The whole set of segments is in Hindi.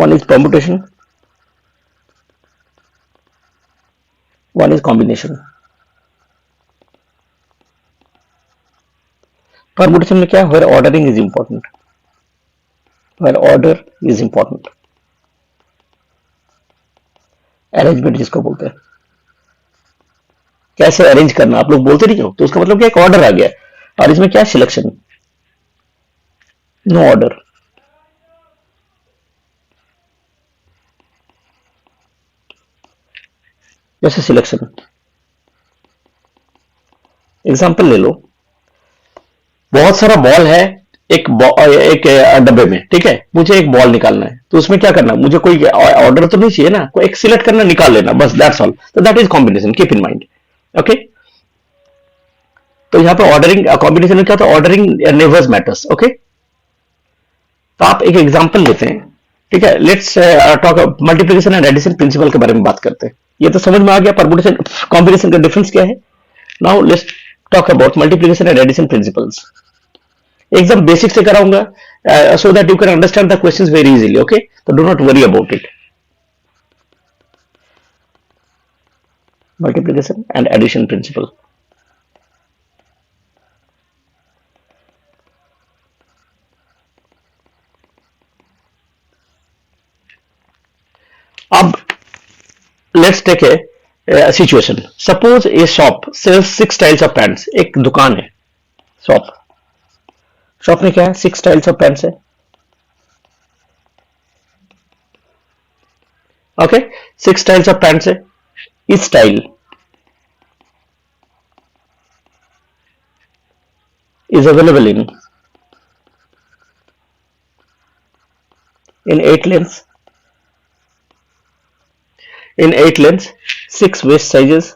one is permutation, one is combination. Permutation में क्या है, where ordering is important, where order is important, arrangement जिसको बोलते हैं, कैसे अरेंज करना, आप लोग बोलते नहीं हो तो उसका मतलब क्या, एक ऑर्डर आ गया, और इसमें क्या सिलेक्शन, नो ऑर्डर. जैसे सिलेक्शन, एग्जांपल ले लो, बहुत सारा बॉल है एक डब्बे में, ठीक है, मुझे एक बॉल निकालना है, तो उसमें क्या करना, मुझे कोई ऑर्डर तो नहीं चाहिए ना, कोई एक सिलेक्ट करना, निकाल लेना, बस दैट्स ऑल. तो that is combination, keep in mind. Okay, तो यहां पर ऑर्डरिंग कॉम्बिनेशन में क्या होता है, ऑर्डरिंग नेवर्स मैटर्स. ओके, तो आप एक एग्जांपल लेते हैं, ठीक है, let's talk multiplication and addition principle के बारे में बात करते हैं. ये तो समझ में आ गया परमुटेशन कॉम्बिनेशन का डिफरेंस क्या है. Now let's talk about multiplication and addition principles. एकदम बेसिक से कराऊंगा so that you can understand the questions very easily. Okay, तो do not worry about it. Multiplication and addition principle. अब let's take a situation. Suppose a shop sells 6 styles of pants. एक दुकान है, शॉप में क्या है, 6 स्टाइल्स ऑफ पैंट्स है. ओके, 6 स्टाइल्स ऑफ पैंट्स है. इस style is available in 8 lengths, 6 waist sizes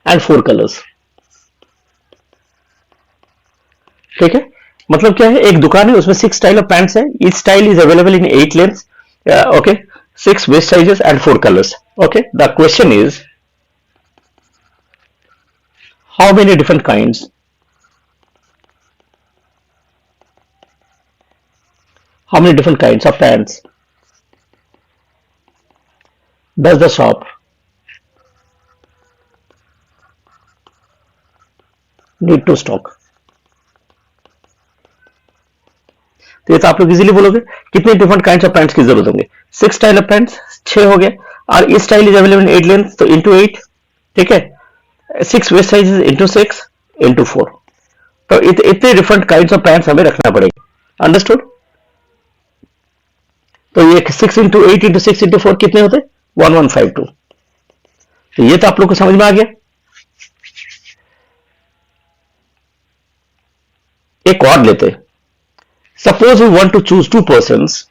and 4 colors. ठीक है, मतलब क्या है, एक दुकान है, उसमें 6 स्टाइल ऑफ पैंट्स है. Each style is available in 8 lengths, okay, 6 waist sizes and 4 colours. Okay, the question is how many different kinds, of pants does the shop need to stock. तो ये तो आप लोग इजीली बोलोगे, कितने डिफरेंट काइंड्स ऑफ पैंट्स की जरूरत होंगे. 6 स्टाइल ऑफ पैंट्स, 6 हो गए, और इस style is available in 8 length, तो इंटू 8, ठीक है, 6 वेस्ट साइजेस इंटू 6 इंटू 4. तो इतने डिफरेंट काइंड्स ऑफ पैंट्स हमें रखना पड़ेगा. अंडरस्टूड. तो ये 6 इंटू 8 इंटू 6 इंटू 4 कितने होते, 1152. तो ये तो आप लोग को समझ में आ गया. एक और लेते, suppose we want to choose 2 persons.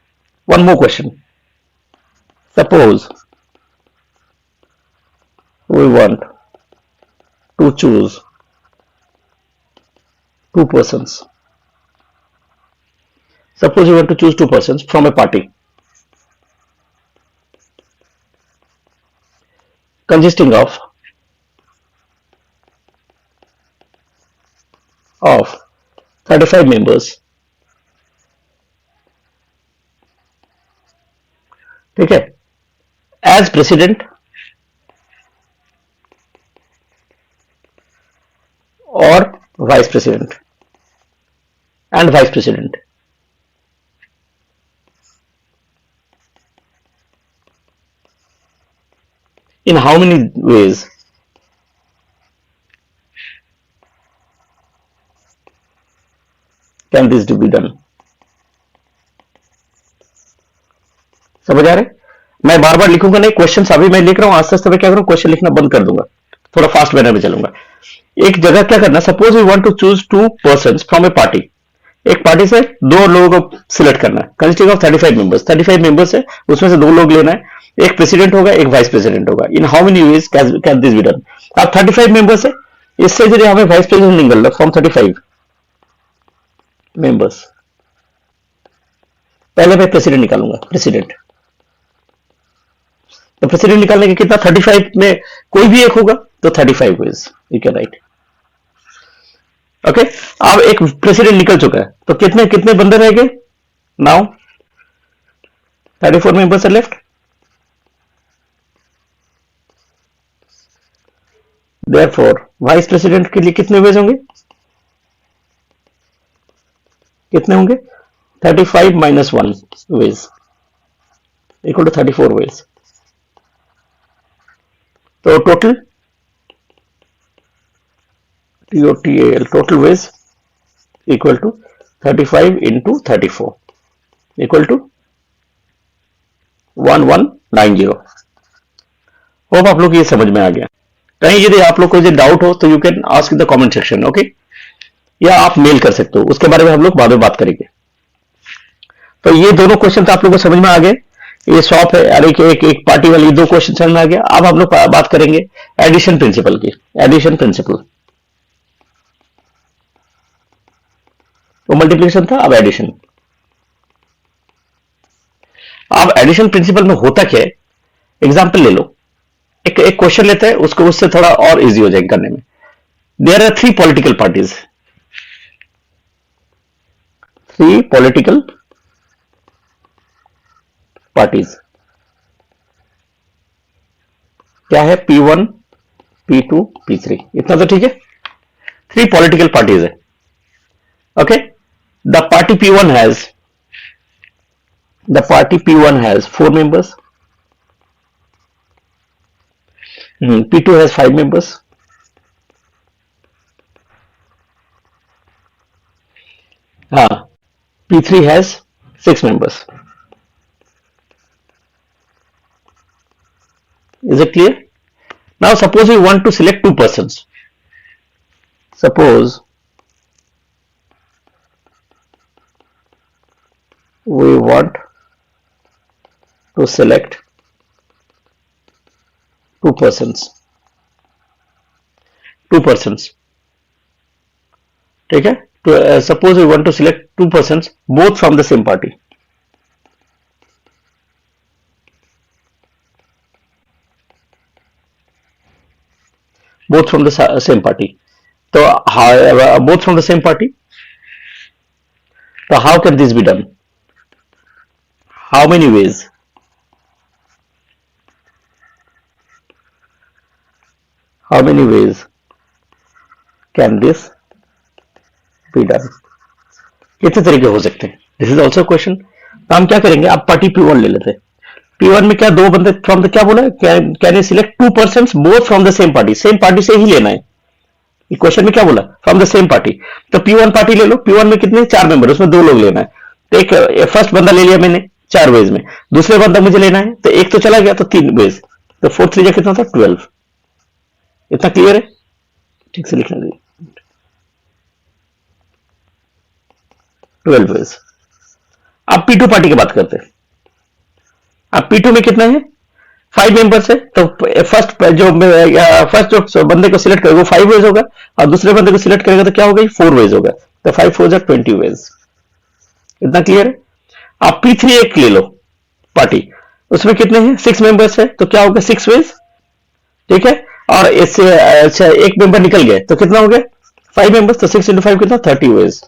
One more question. Suppose we want to choose 2 persons. Suppose you want to choose 2 persons from a party consisting of 35 members. ठीक है, as president or vice president and vice president. In how many ways can this be done? समझ आ रहे? मैं बार बार लिखूंगा नहीं, क्वेश्चंस अभी मैं लिख रहा हूं, आस्ते आस्ते मैं क्या करूं, क्वेश्चन लिखना बंद कर दूंगा, थोड़ा फास्ट मैनर में चलूंगा. एक जगह क्या करना, suppose we want to choose 2 persons from a party. एक पार्टी से 2 लोगों को सिलेक्ट करना है, कंसिस्टिंग ऑफ 35 मेंबर्स. 35 मेंबर्स है, उसमें से 2 लोग लेना है, एक प्रेसिडेंट होगा, एक वाइस प्रेसिडेंट होगा. इन how many veg can this be done. अब 35 मेंबर्स है, इससे यदि हमें वाइस प्रेसिडेंट निकलना फ्रॉम 35 मेंबर्स, पहले मैं प्रेसिडेंट निकालूंगा. प्रेसिडेंट, तो प्रेसिडेंट निकालने के कितना, 35 में कोई भी एक होगा, तो 35 veg you can right. Okay, अब एक प्रेसिडेंट निकल चुका है, तो कितने कितने बंदे रह गए? Now 34 members are left. Therefore vice president के लिए कितने वेज होंगे? कितने होंगे? 35 minus 1 ways equal to 34 ways. तो total TOTAL total ways equal to 35 into 34 equal to 1190। Hope आप लोग ये समझ में आ गया। कहीं यदि आप लोग को डाउट हो तो you can ask in the comment section, okay, या आप मेल कर सकते हो, उसके बारे में हम लोग बाद में बात करेंगे। तो ये दोनों क्वेश्चन आप लोग को समझ में आ गए। ये शॉप है, अरे एक एक पार्टी वाली दो क्वेश्चन समझ में आ गया। अब हम लोग बात करेंगे एडिशन प्रिंसिपल की। एडिशन प्रिंसिपल, वो मल्टीप्लिकेशन था, अब एडिशन। अब एडिशन प्रिंसिपल में होता क्या है, एग्जांपल ले लो, एक एक क्वेश्चन लेते हैं, उसको उससे थोड़ा और इजी हो जाएगा करने में। There are 3 political parties, 3 political parties. क्या है? P1, P2, P3, इतना तो ठीक है। 3 पॉलिटिकल पार्टीज है, okay. The party P1 has 4 members, P2 has 5 members, P3 has 6 members. Is it clear? Now suppose we want to select 2 persons. Suppose we want to select 2 persons, ठीक है। तो suppose we want to select 2 persons both from the same party, both from the same party। तो both from the same party, so how can this be done? How many ways? How many ways can this be done? कितने तरीके हो सकते हैं? This is also question. तो हम क्या करेंगे, अब पार्टी P1 ले लेते हैं। P1 में क्या दो बंदे फ्रॉम द, क्या बोला, can you select 2 persons both from the same party, same party से ही लेना है। क्वेश्चन में क्या बोला? From the same party. तो P1 पार्टी ले लो। P1 में कितने? 4 मेंबर, उसमें 2 लोग लेना है। तो एक फर्स्ट बंदा ले लिया मैंने 4 वेज में, दूसरे बंदा मुझे लेना है, तो एक तो चला गया, तो 3 वेज, तो 4 3 कितना था? 12। इतना क्लियर है? ठीक से लिखना चाहिए, 12 वेज। अब P2 पार्टी की बात करते हैं। अब P2 में कितना है? 5 मेंबर्स है। तो फर्स्ट जो बंदे को सिलेक्ट करेगा वो 5 वेज होगा, और दूसरे बंदे को सिलेक्ट करेगा तो क्या होगा? 4 वेज होगा। तो 5 4 20 वेज। इतना क्लियर है? आप P3 एक ले लो पार्टी, उसमें कितने हैं? 6 मेंबर्स है, तो क्या होगा? 6 वेज, ठीक है। और इससे अच्छा एक मेंबर निकल गया, तो कितना हो गया? 5 मेंबर्स, तो 6 × 5 कितना? 30 वेज।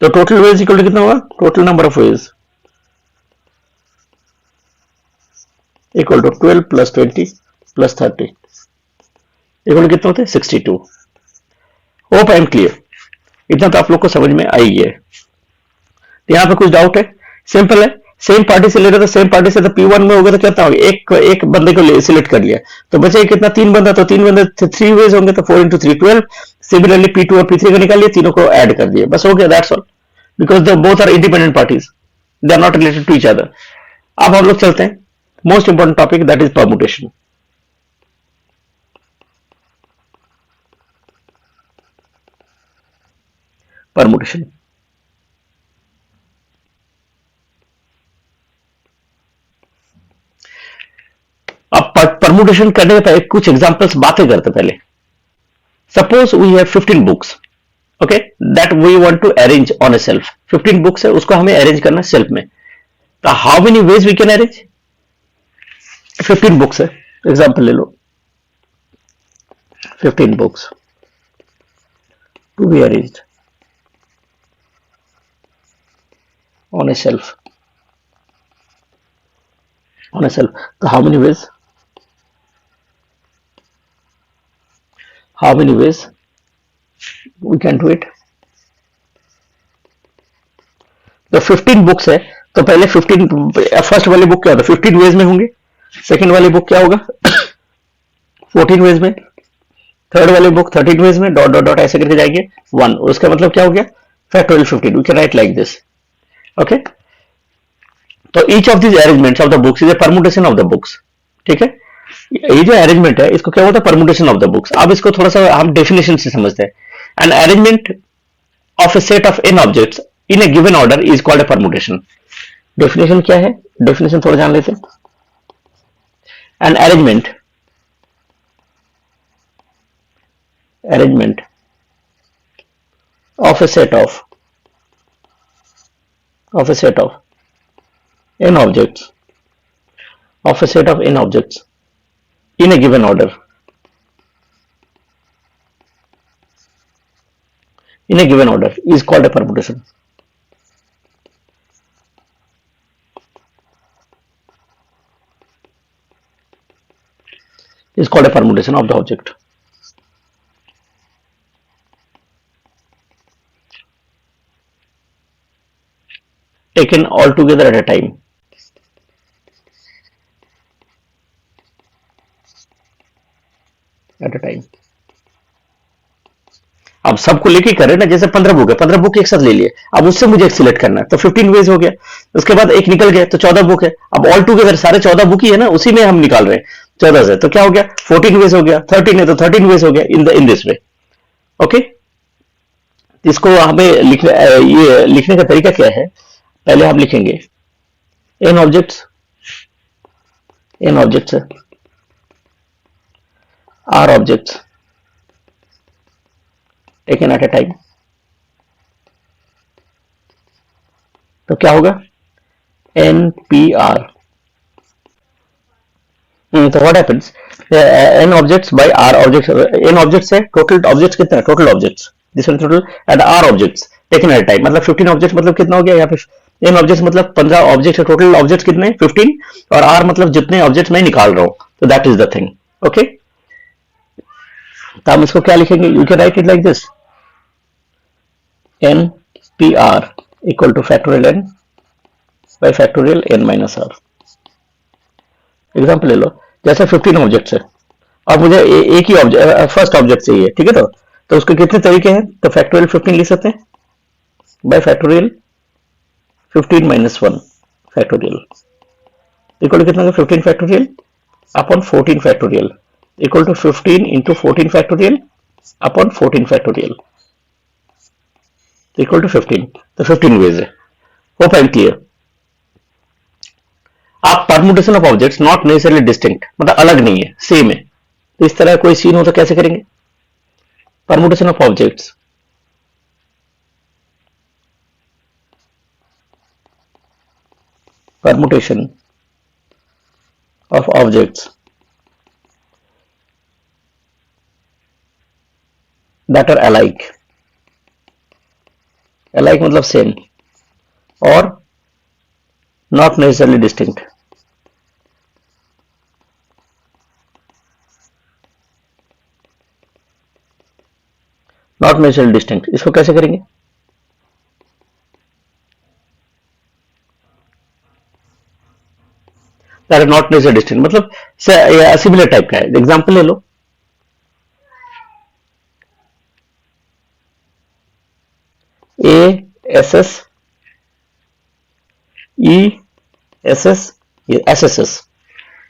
तो टोटल वेज इक्वल टू कितना होगा? Total number of ways equal to 12 + 20 + 30 equal to कितना होता है? 62। Hope I am clear. इतना तो आप लोग को समझ में आई है। यहां पे कुछ डाउट है? सिंपल है, सेम पार्टी से ले रहे, तो सेम पार्टी से तो P1 में होगा तो क्या होगा? एक बंदे को सिलेक्ट कर लिया, तो बचे कितना? 3 बंदा, तो 3 बंदे 3 वेज होंगे, तो 4 × 3 12। सिमिलरली P2 और P3 को निकाल लिया, तीनों को ऐड कर दिया, बस हो गया, that's all. Because they both are independent parties, they are not related to each other. अब हम लोग चलते हैं most important topic, that is permutation. Permutation, अब परमुटेशन करने के पहले कुछ एग्जांपल्स बातें करते पहले। Suppose we have 15 books, okay, that we want to arrange on a shelf. 15 books है, उसको हमें अरेंज करना है शेल्फ में। तो how many ways we can arrange? 15 books है, एग्जांपल ले लो, 15 books. to be arranged on a shelf. On a shelf. So how many ways? How many ways we can do it? तो 15 बुक्स है, तो पहले 15 फर्स्ट वाली बुक क्या होता है 15 वेज में होंगे, सेकंड वाली बुक क्या होगा 14 वेज में, थर्ड वाली बुक 13 वेज में, डॉट डॉट डॉट ऐसे करके जाएंगे 1, उसका मतलब क्या हो गया factorial 15, we can write like this. Okay, तो each of this arrangements of the books is a permutation of the books. ठीक है, ये जो अरेंजमेंट है इसको क्या होता है परमुटेशन ऑफ द बुक्स. अब इसको थोड़ा सा हम डेफिनेशन से समझते हैं. An arrangement of a set of n objects in a given order is called a permutation. Definition क्या है, डेफिनेशन थोड़ा जान लेते हैं. An arrangement of a set of n objects in a given order is called a permutation. Is called a permutation of the object. Taken all together at a time. अब सबको लेके कर रहे ना, जैसे 15 बुक है, 15 बुक एक साथ ले लिए, अब उससे मुझे एक सिलेक्ट करना है, तो 15 वेज हो गया. उसके बाद एक निकल गया तो 14 बुक है, अब ऑल टुगेदर सारे 14 बुक ही है ना, उसी में हम निकाल रहे हैं 14 से, तो क्या हो गया 14 वेज हो गया. 13 है तो 13 वेज हो गया इन दिस वे. ओके, इसको हमें ये लिखने का तरीका क्या है, पहले हम लिखेंगे n objects r objects taken at a time. तो क्या होगा NPR. तो what happens, n objects by r objects. n objects है, total objects कितना है, total objects this one total, and r objects taken at a time. मतलब 15 objects मतलब कितना हो गया यहाँ पे, n objects मतलब 15 objects है, total objects कितने 15, और r मतलब जितने objects मैं निकाल रहा हूँ, तो that is the thing. Okay, तो हम इसको क्या लिखेंगे, you can write it like this, NPR equal to factorial n by factorial n minus r. Example ले लो, जैसे 15 ऑब्जेक्ट्स है और मुझे एक ही ऑब्जेक्ट फर्स्ट ऑब्जेक्ट चाहिए. ठीक है, तो उसके कितने तरीके हैं, तो फैक्टोरियल 15 लिख सकते हैं by factorial 15 minus 1 factorial equal to कितना होगा 15 factorial upon 14 factorial equal to 15 into 14 factorial upon 14 factorial equal to 15. तो 15 वेज है. Hope I am clear. आप permutation of objects not necessarily distinct, मतलब अलग नहीं है, सेम है. तो इस तरह कोई सीन हो तो कैसे करेंगे, permutation of objects that are alike मतलब सेम और not necessarily distinct. Not necessarily distinct इसको कैसे करेंगे, that are not necessarily distinct मतलब सिमिलर टाइप का है. एग्जांपल ले लो, ASS ESS SSS.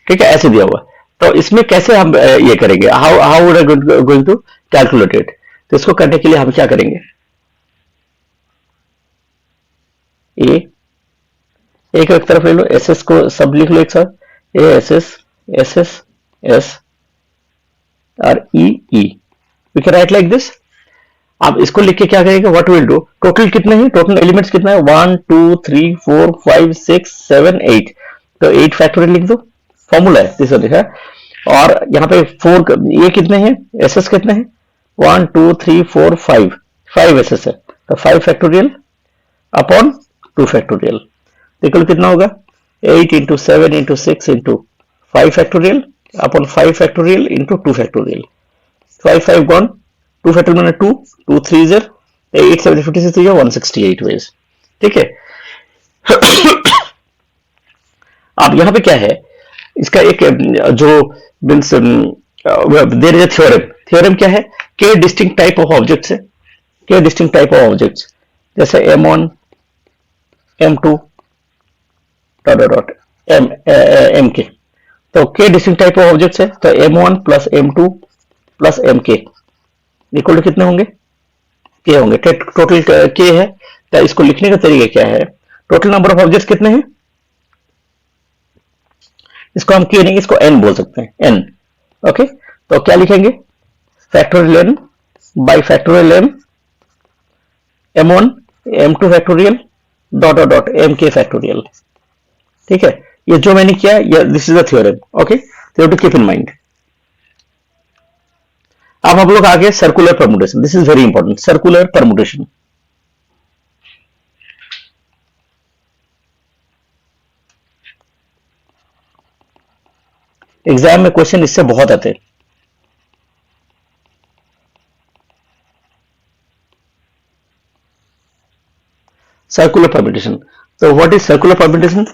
ठीक है, ऐसे दिया हुआ. तो इसमें कैसे हम ये करेंगे, how would I going to calculate it. तो इसको करने के लिए हम क्या करेंगे, एक तरफ ले लो, SS को सब लिख लो एक साथ, ASS SS S और EE. We can write like this. आप इसको लिख के क्या करेंगे, व्हाट विल डू, टोटल कितने हैं, टोटल एलिमेंट्स कितना है 1 2 3 4 5 6 7 8. तो 8 फैक्टोरियल लिख दो, फॉर्मूला है दिस लिखा है. और यहाँ पे 4 ये कितने हैं, एसएस कितने हैं 1 2 3 4 5, 5 एसएस है, तो 5 फैक्टोरियल अपॉन 2 फैक्टोरियल, देखो कितना होगा, 8 into 7 into 6 into 5 factorial upon 5 factorial into 2 factorial, 5 gone, 2 factorial मैंने 2, 2 3 इज 8 7 56 168 वेज, ठीक है। अब यहाँ पे क्या है, इसका एक जो means there is a theorem, theorem क्या है, के डिस्टिंक्ट टाइप ऑफ ऑब्जेक्ट्स है, के डिस्टिंक्ट टाइप ऑफ ऑब्जेक्ट्स, जैसे M1 M2 dot dot M के, तो के डिस्टिंक्ट टाइप ऑफ ऑब्जेक्ट्स है, तो M1 plus M2 plus MK equal to कितने होंगे, के होंगे, टोटल के है, तो इसको लिखने का तरीका क्या है, टोटल नंबर ऑफ ऑब्जेक्ट्स कितने हैं, इसको हम के नहीं, इसको n बोल सकते हैं, n, ओके। तो क्या लिखेंगे, factorial n by factorial m, M1 M2 factorial dot dot dot MK factorial, ठीक है। ये जो मैंने किया, ये this is the theorem, okay, तो टू कीप इन माइंड। अब हम लोग आगे circular permutation, this is very important, circular permutation. Exam में क्वेश्चन इससे बहुत आते हैं। सर्कुलर परम्यूटेशन, तो व्हाट इज सर्कुलर परम्यूटेशन,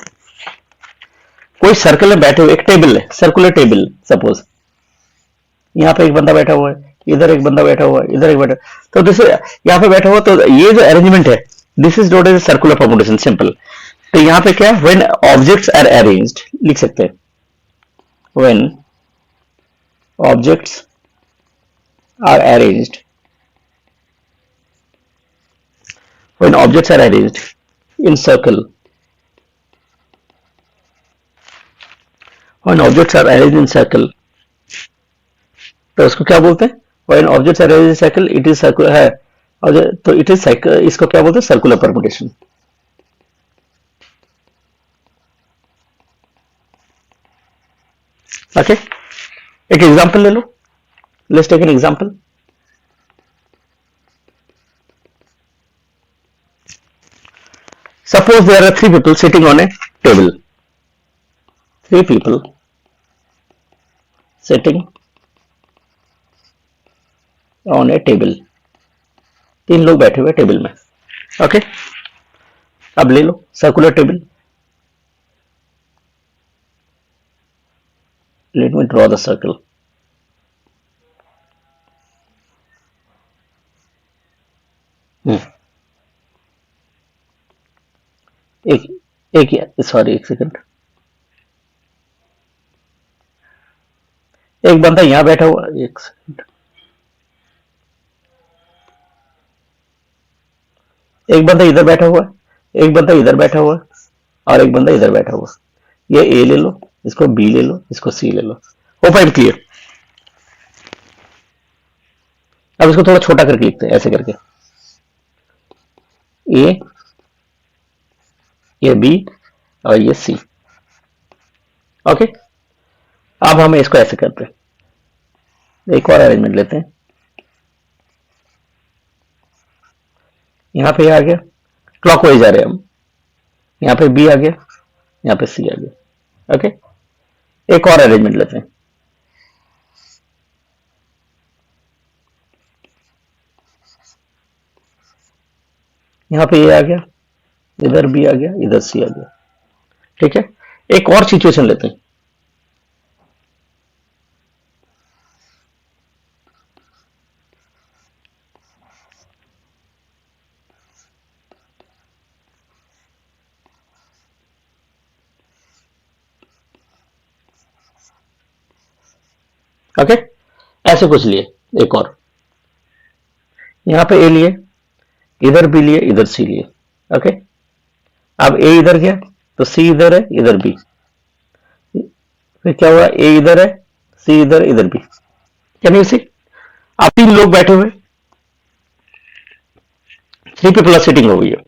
कोई सर्कल में बैठे हुए, एक टेबल है, सर्कुलर टेबल, सपोज यहाँ पे एक बंदा बैठा हुआ है, इधर एक बंदा बैठा हुआ है, इधर एक बैठा, तो दिस यहाँ पे बैठा हुआ, तो ये जो अरेंजमेंट है, this is note as circular permutation, simple. तो यहाँ पे क्या, व्हेन ऑब्जेक्ट्स आर अरेंज्ड, लिख सकते हैं, when objects are arranged, when objects are arranged in circle, when objects are arranged in circle, तो उसको क्या बोलते हैं, when objects are arranged in circle, it is circular है, और तो it is इसको क्या बोलते हैं, सर्कुलर परम्यूटेशन। ओके, एक एग्जांपल ले लो, let's take an example. Suppose there are 3 people sitting on a table. 3 people sitting on a table. 3 लोग बैठे हुए टेबल में, ओके। अब ले लो circular table, let me draw the circle. एक सॉरी, एक सेकंड, एक बंदा यहां बैठा हुआ, एक सेकंड, एक बंदा इधर बैठा हुआ, एक बंदा इधर बैठा हुआ, और एक बंदा इधर बैठा हुआ। ये ए ले लो, इसको बी ले लो, इसको सी ले लो, ओ पॉइंट क्लियर। अब इसको थोड़ा छोटा करके लिखते हैं, ऐसे करके, ये बी और ये सी, ओके। अब हम इसको ऐसे करते हैं, एक और अरेंजमेंट लेते हैं, यहां पे आ गया, क्लॉकवाइज जा रहे हैं हम, यहां पे बी आ गया, यहां पे सी आ गया, ओके। एक और अरेंजमेंट लेते हैं, यहां पे ये आ गया, इधर बी आ गया, इधर सी आ गया, ठीक है। एक और सिचुएशन लेते हैं, ओके। ऐसे कुछ लिए, एक और, यहां पे ए लिए, इधर बी लिए, इधर सी लिए, ओके। अब ए इधर गया तो सी इधर है, इधर बी, फिर क्या हुआ, ए इधर है, सी इधर, इधर बी, कैन यू सी। अब 3 लोग बैठे हुए, 3 people are sitting over here,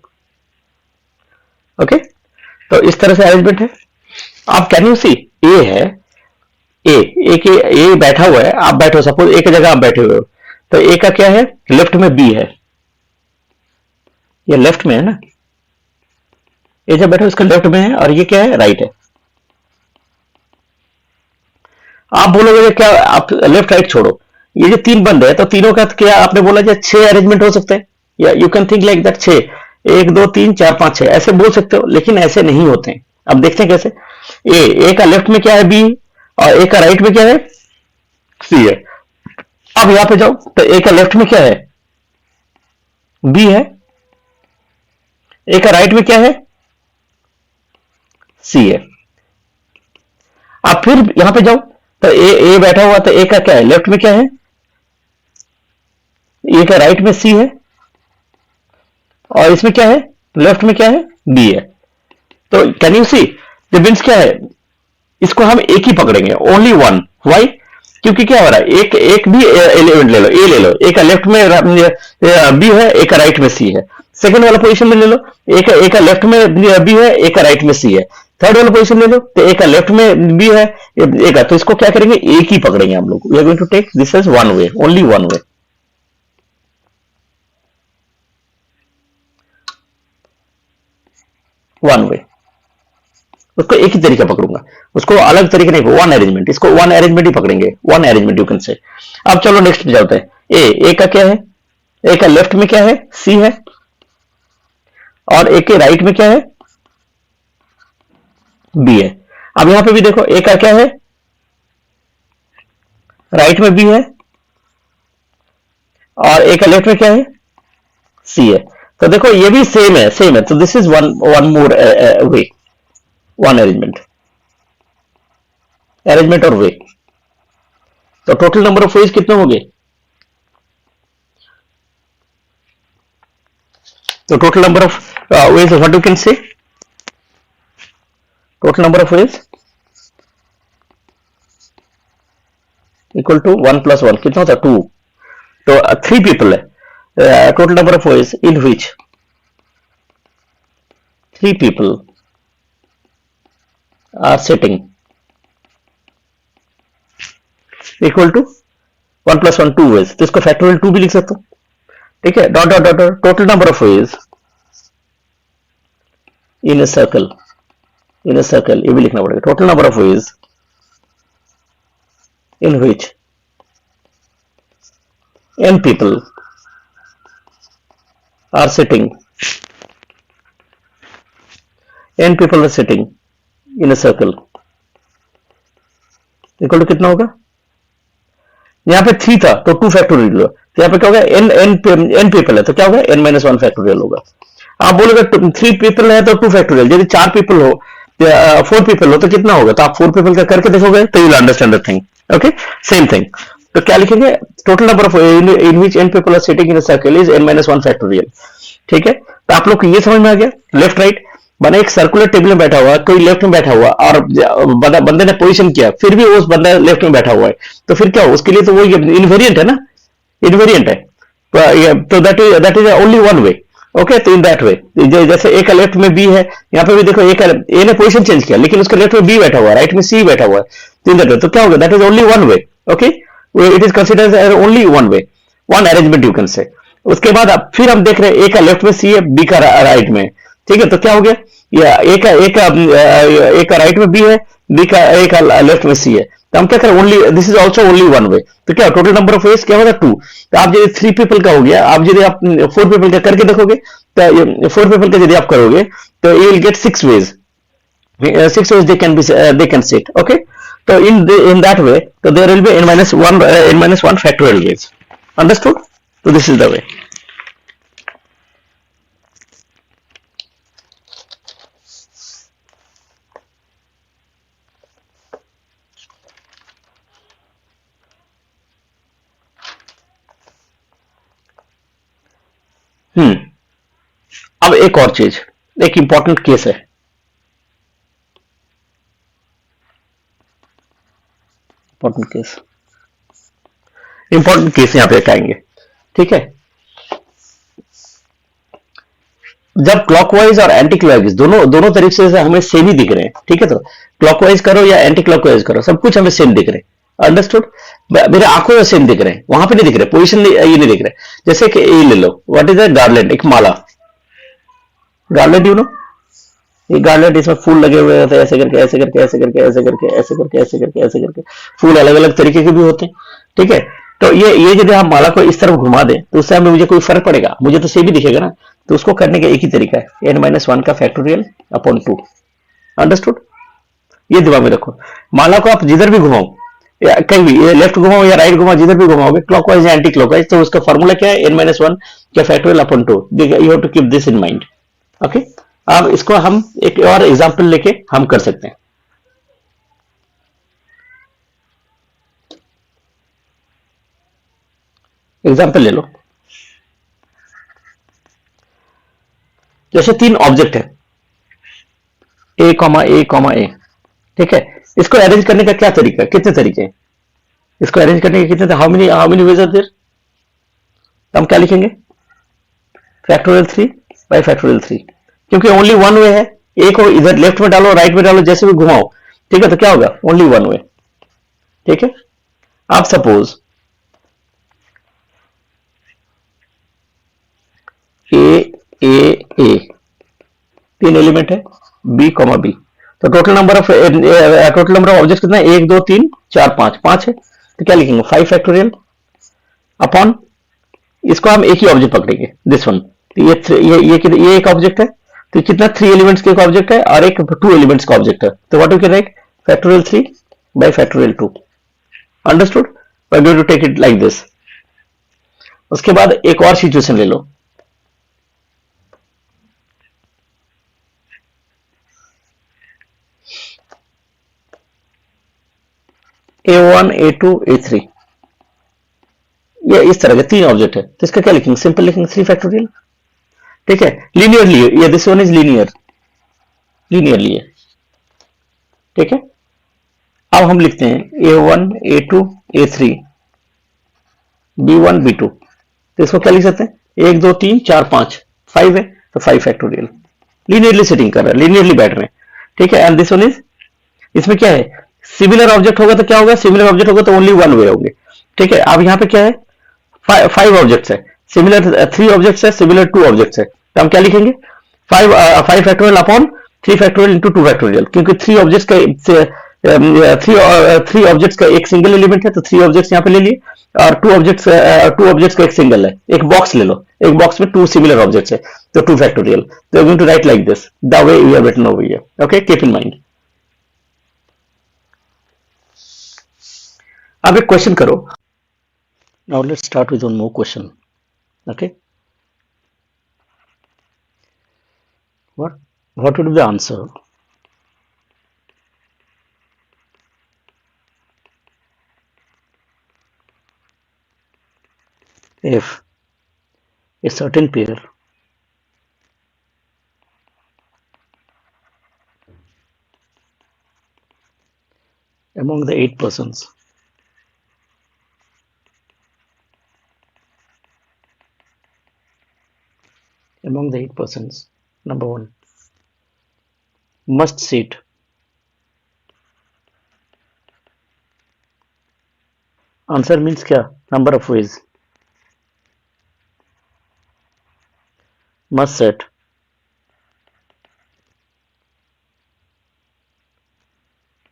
okay. तो इस तरह से अरेंजमेंट है। आप कैन यू सी, ए है, ए बैठा हुआ है, आप बैठे हो, सपोज एक जगह आप बैठे हुए हो, तो ए का क्या है, लेफ्ट में बी है, ये लेफ्ट में है ना, ये जब बैठा इसका लेफ्ट में है और ये क्या है, राइट है। आप बोलोगे क्या, आप लेफ्ट राइट छोड़ो, ये जो तीन बंद है तो तीनों का क्या आपने बोला कि 6 अरेंजमेंट हो सकते हैं, या you can think like that, 6, 1 2 3 4 5 6 ऐसे बोल सकते हो, लेकिन ऐसे नहीं होते हैं। अब देखते हैं कैसे। ए का लेफ्ट में क्या है, बी, और ए का राइट में क्या है, सी है। अब यहां पे जाओ तो ए का लेफ्ट में क्या है, बी है, ए का राइट में क्या है, सी है। अब फिर यहां पे जाओ तो ए बैठा हुआ, तो ए का क्या है, लेफ्ट में क्या है, ए का राइट में सी है, और इसमें क्या है, लेफ्ट में क्या है, बी है। तो can you see the means क्या है, इसको हम एक ही पकड़ेंगे, ओनली वन। वाई, क्योंकि क्या हो रहा है, एक एक भी एलिमेंट ले लो, ए ले लो, ए का लेफ्ट में बी है, ए का राइट में सी है। सेकंड वाला पोजीशन में ले लो, ए का लेफ्ट में बी है, ए का राइट में सी है। थर्ड वाला पोजीशन ले लो तो ए का लेफ्ट में बी है, ए का, तो इसको क्या करेंगे, एक ही पकड़ेंगे हम लोग। We are going to take this as one way, only one way. One way, उसको एक ही तरीका पकड़ूंगा, उसको अलग तरीके नहीं, वन अरेंजमेंट, इसको वन अरेंजमेंट ही पकड़ेंगे, वन अरेंजमेंट यू कैन से। अब चलो नेक्स्ट पे जाते हैं। ए का क्या है, ए का लेफ्ट में क्या है, सी है, और ए के राइट में क्या है, बी है। अब यहां पे भी देखो, ए का क्या है, राइट में बी है, और ए का लेफ्ट में क्या है, सी है। तो देखो ये भी सेम है, सेम है, तो this is one one more way, one arrangement, arrangement और वे। तो टोटल नंबर ऑफ वेज कितने हो गए, तो total number of ways what you can say, total number of ways equal to 1 + 1 कितना होता है, 2। तो 3 पीपल है, total number of ways in which 3 people are sitting equal to 1 + 1 2 ways. तो इसको फैक्टोरियल 2 भी लिख सकते हो, ठीक है। Dot dot dot dot total number of ways in a circle, in a circle ये भी लिखना पड़ेगा, total number of veg in which n people are sitting, n people are sitting in a circle equal to कितना होगा, यहां पे 3 था तो 2 फैक्टोरियल होगा, तो यहां पे क्या होगा, n पीपल है तो क्या होगा, n - 1 फैक्टोरियल होगा। आप बोलोगे 3 पीपल है तो 2 फैक्टोरियल, यदि 4 पीपल हो, 4 पीपल हो तो कितना होगा, तो आप 4 पीपल का करके देखोगे तो you will understand the thing. Okay, same thing. तो क्या लिखेंगे, total number of in which n people are sitting in a circle is n - 1 factorial, ठीक है। तो आप लोग को ये समझ में आ गया, लेफ्ट राइट बना, एक सर्कुलर टेबल में बैठा हुआ, कोई लेफ्ट में बैठा हुआ, और बंदे ने पोजीशन किया, फिर भी उस बंदा लेफ्ट में बैठा हुआ है, तो फिर क्या हो, उसके लिए तो वो इनवेरिएंट है ना, इनवेरिएंट है, तो that is only one way. Okay, तो इन दैट वे, जैसे ए का लेफ्ट में बी है, यहाँ पे भी देखो ए ने पोजीशन चेंज किया, लेकिन उसके लेफ्ट में बी बैठा हुआ है, राइट में सी बैठा हुआ है, तो इन दैट वे, तो क्या होगा, that is only one way. Okay, it is considered as only one way, one arrangement you can say. उसके बाद अब फिर हम देख रहे हैं, ए का लेफ्ट में सी है, बी का राइट में, ठीक है। तो क्या हो गया, या ए का राइट में बी है, बी का ए का लेफ्ट में सी है, तो हम क्या करें, only this is also only one way. तो क्या टोटल नंबर ऑफ वेज क्या होगा, 2। तो आप यदि 3 पीपल का हो गया, आप यदि आप 4 पीपल का करके देखोगे, तो 4 पीपल का यदि आप करोगे तो you will get 6 ways, 6 ways they can sit. Okay, so in that way, so there will be n minus 1 factorial ways. Understood? So this is the way. अब एक और चीज, एक इंपॉर्टेंट केस है, इंपॉर्टेंट केस यहां पे आएंगे, ठीक है। जब क्लॉकवाइज और एंटी क्लॉकवाइज दोनों तरीके से हमें सेम ही दिख रहे हैं, ठीक है। तो क्लॉकवाइज करो या एंटी क्लॉकवाइज करो, सब कुछ हमें सेम दिख रहे हैं। अंडरस्टूड, मेरे आंखों में सेम दिख रहे हैं, वहां पे नहीं दिख रहे, पोजीशन ये नहीं दिख रहे। जैसे कि ये ले लो, व्हाट इज अ गार्लैंड, एक माला, गार्लेट यू नो, ये गार्लेट, इसमें फूल लगे हुए होते हैं, ऐसे करके ऐसे करके ऐसे करके ऐसे करके ऐसे करके ऐसे करके ऐसे करके, फूल अलग अलग तरीके के भी होते हैं, ठीक है। तो ये यदि हम माला को इस तरफ घुमा दें तो उससे हमें मुझे कोई फर्क पड़ेगा, मुझे तो सेम ही दिखेगा ना। तो उसको करने का एक ही तरीका है, n-1 का फैक्टोरियल अपॉन 2। अंडरस्टूड? ये दिमाग में रखो। माला को आप जिधर भी घुमाओ, या कहीं भी, लेफ्ट घुमाओ या राइट घुमाओ, जिधर भी घुमाओगे क्लॉकवाइज या एंटी क्लॉकवाइज, तो उसका फॉर्मूला क्या है, n-1 का factorial upon 2। You have to keep this in mind. Okay, अब इसको हम एक और एग्जांपल लेके हम कर सकते हैं। एग्जांपल ले लो, जैसे तीन ऑब्जेक्ट है ए कॉमा ए कॉमा ए, ठीक है। इसको अरेंज करने का क्या तरीका है, कितने तरीके हैं इसको अरेंज करने के, कितने, how many ways are there. हम क्या लिखेंगे, फैक्टोरियल 3 बाई फैक्टोरियल 3, क्योंकि ओनली वन वे है। ए को इधर लेफ्ट में डालो, राइट में डालो, जैसे भी घुमाओ, ठीक है, तो क्या होगा, ओनली वन वे, ठीक है। आप सपोज ए ए ए तीन एलिमेंट है, बी कॉमा बी, तो टोटल नंबर ऑफ ऑब्जेक्ट कितना है, 1 2 3 4 5, 5 है, तो क्या लिखेंगे, 5 फैक्टोरियल अपॉन, इसको हम एक ही ऑब्जेक्ट पकड़ेंगे, दिस वन। ये एक ऑब्जेक्ट है, तो कितना, 3 एलिमेंट्स का एक ऑब्जेक्ट है और एक 2 एलिमेंट्स का ऑब्जेक्ट है, तो what you can write, factorial 3 by factorial 2। Understood? We are going to take it like this. उसके बाद एक और सिचुएशन ले लो, A1 A2 A3, ये इस तरह के तीन ऑब्जेक्ट है, तो इसका क्या लिखेंगे, सिंपल लिखेंगे 3 फैक्टोरियल, ठीक है। लीनियरली, ये दिस वन इज लीनियरली है, ठीक है। अब हम लिखते हैं A1 A2 A3 B1 B2, तो इसको क्या लिख सकते हैं, 1 2 3 4 5, 5 है, तो 5 फैक्टोरियल, लीनियरली सिटिंग कर रहा है, लीनियरली बैठ रहे हैं, ठीक है। एंड दिस वन इज, इसमें क्या है, सिमिलर ऑब्जेक्ट होगा तो क्या होगा, सिमिलर ऑब्जेक्ट होगा तो ओनली वन वे होंगे, ठीक है। अब यहाँ पे क्या है, 5 ऑब्जेक्ट्स है, सिमिलर 3 ऑब्जेक्ट्स है, सिमिलर 2 ऑब्जेक्ट्स है, तो हम क्या लिखेंगे, 5 factorial upon 3 factorial into 2 factorial, क्योंकि 3 ऑब्जेक्ट्स का, थ्री ऑब्जेक्ट्स का एक सिंगल एलिमेंट है, तो 3 ऑब्जेक्ट्स यहाँ पे ले लिए, और 2 ऑब्जेक्ट्स का एक सिंगल है, एक बॉक्स ले लो, एक बॉक्स में 2 सिमिलर ऑब्जेक्ट्स है, तो 2 फैक्टोरियल, तो going to write like this, the way we have written over here, okay, keep in mind. अब एक क्वेश्चन करो, now let's start with one more question, okay. what would be the answer if a certain pair among the 8 persons number 1 must sit answer means क्या, number of ways, must sit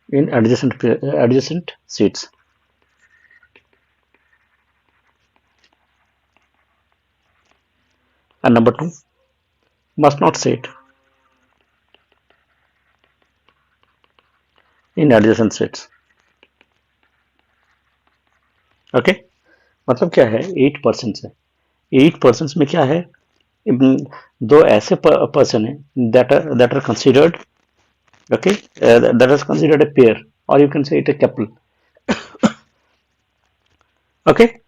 in adjacent seats, and number 2 must not sit in adjacent seats, okay. मतलब क्या है, 8 पर्सन है, 8 पर्सन में क्या है, दो ऐसे पर्सन है that are considered, okay, that is considered a pair, or you can say it a couple, okay,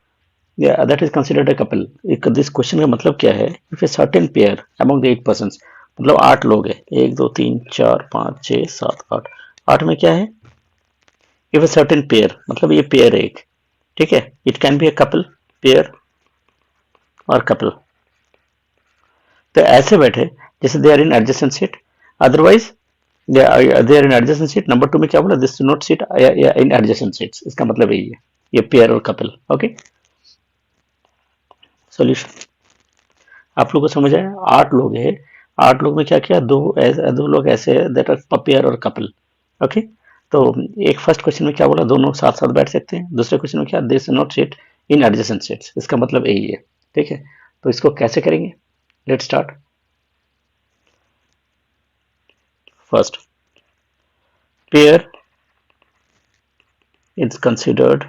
yeah, that is considered a couple। this question का मतलब क्या है, if a certain pair among the 8 persons, मतलब 8 लोग है, 1 2 3 4 5 6 7 8, 8 में क्या है, if a certain pair, मतलब ये पेयर है एक, ठीक है, it can be a couple, pair और कपल, तो ऐसे बैठे जैसे they are in adjacent seat, otherwise they are in adjacent seat. Number 2 में क्या बोला, this not seat in adjacent seats, इसका मतलब यही है, ये पेयर और कपल, ओके। सॉल्यूशन आप लोगों को समझ आया, 8 लोग है 8 लोग में क्या किया, दो लोग ऐसे है दैट आर पेयर और कपल। ओके, तो एक फर्स्ट क्वेश्चन में क्या बोला, दोनों साथ साथ बैठ सकते हैं। दूसरे क्वेश्चन में क्या, they should not sit in adjacent seats, इसका मतलब यही है। ठीक है, तो इसको कैसे करेंगे, let start. First, pair is considered,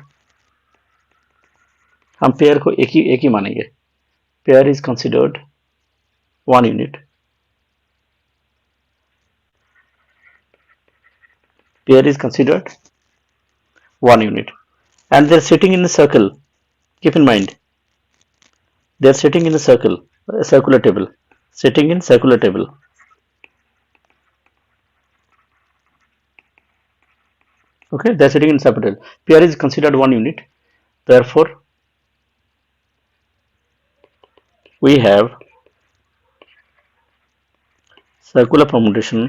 हम पेयर को एक ही मानेंगे। Pair is considered one unit, pair is considered one unit, and they're sitting in a circle. Keep in mind, they're sitting in a circle, a circular table, sitting in circular table. Okay, they're sitting in separate table. Pair is considered one unit. Therefore, we have circular permutation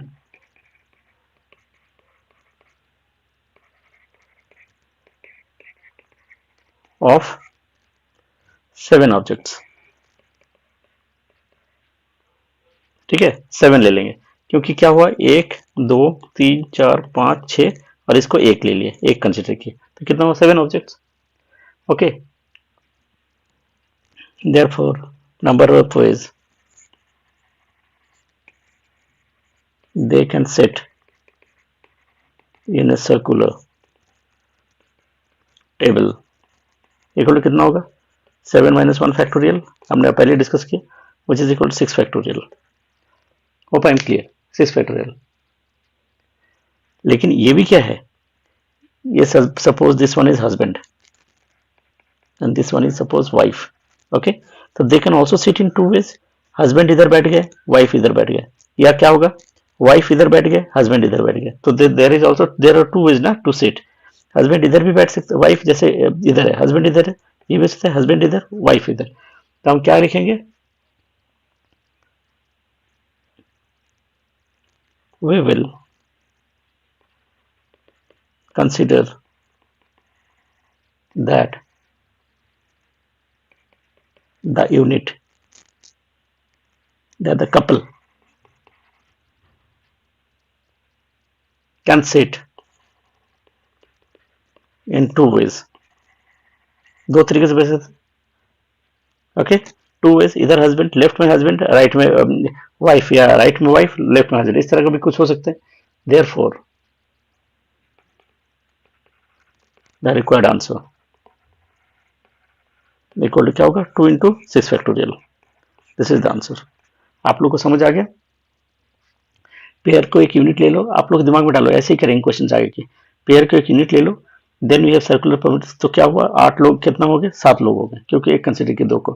of 7 objects. ठीक है, 7 ले लेंगे, क्योंकि क्या हुआ, 1 2 3 4 5 6 और इसको एक ले लिए, एक कंसिडर किए, तो कितना हुआ, 7 objects. Okay, therefore number of ways they can sit in a circular table equal to कितना होगा, 7 माइनस 1 फैक्टोरियल, हमने पहले डिस्कस किया, which is equal to 6 factorial. Hope I am clear, 6 factorial. लेकिन ये भी क्या है, ये suppose this one is husband and this one is suppose wife. Okay, तो they can also sit in two ways, husband इधर बैठ गए, वाइफ इधर बैठ गए, या क्या होगा, वाइफ इधर बैठ गए, हस्बैंड इधर बैठ गए, तो there is also, there are two ways ना टू सिट। हस्बैंड इधर भी बैठ सकते, वाइफ जैसे इधर है, हस्बैंड इधर है, ये भी सकते हैं, हस्बैंड इधर, वाइफ इधर, तो हम क्या लिखेंगे, we will consider that the unit that the couple can sit in two ways, दो तरीके से बैठ सकते। ओके, टू वेज, इधर हस्बैंड, लेफ्ट में हस्बैंड, राइट में वाइफ, या राइट में वाइफ, लेफ्ट में हस्बैंड, इस तरह का भी कुछ हो सकते हैं। Therefore the required answer equal to क्या होगा, 2 into 6 factorial, this is the answer. आप लोग को समझ आ गया। पेयर को एक यूनिट ले लो, आप लोग दिमाग में डालो, ऐसे ही करेंगे क्वेश्चन आगे की। पेयर को एक यूनिट ले लो, then we have circular permutation, तो क्या हुआ, 8 लोग कितना हो गए, 7 लोग हो गए, क्योंकि एक कंसिडर किए दो को।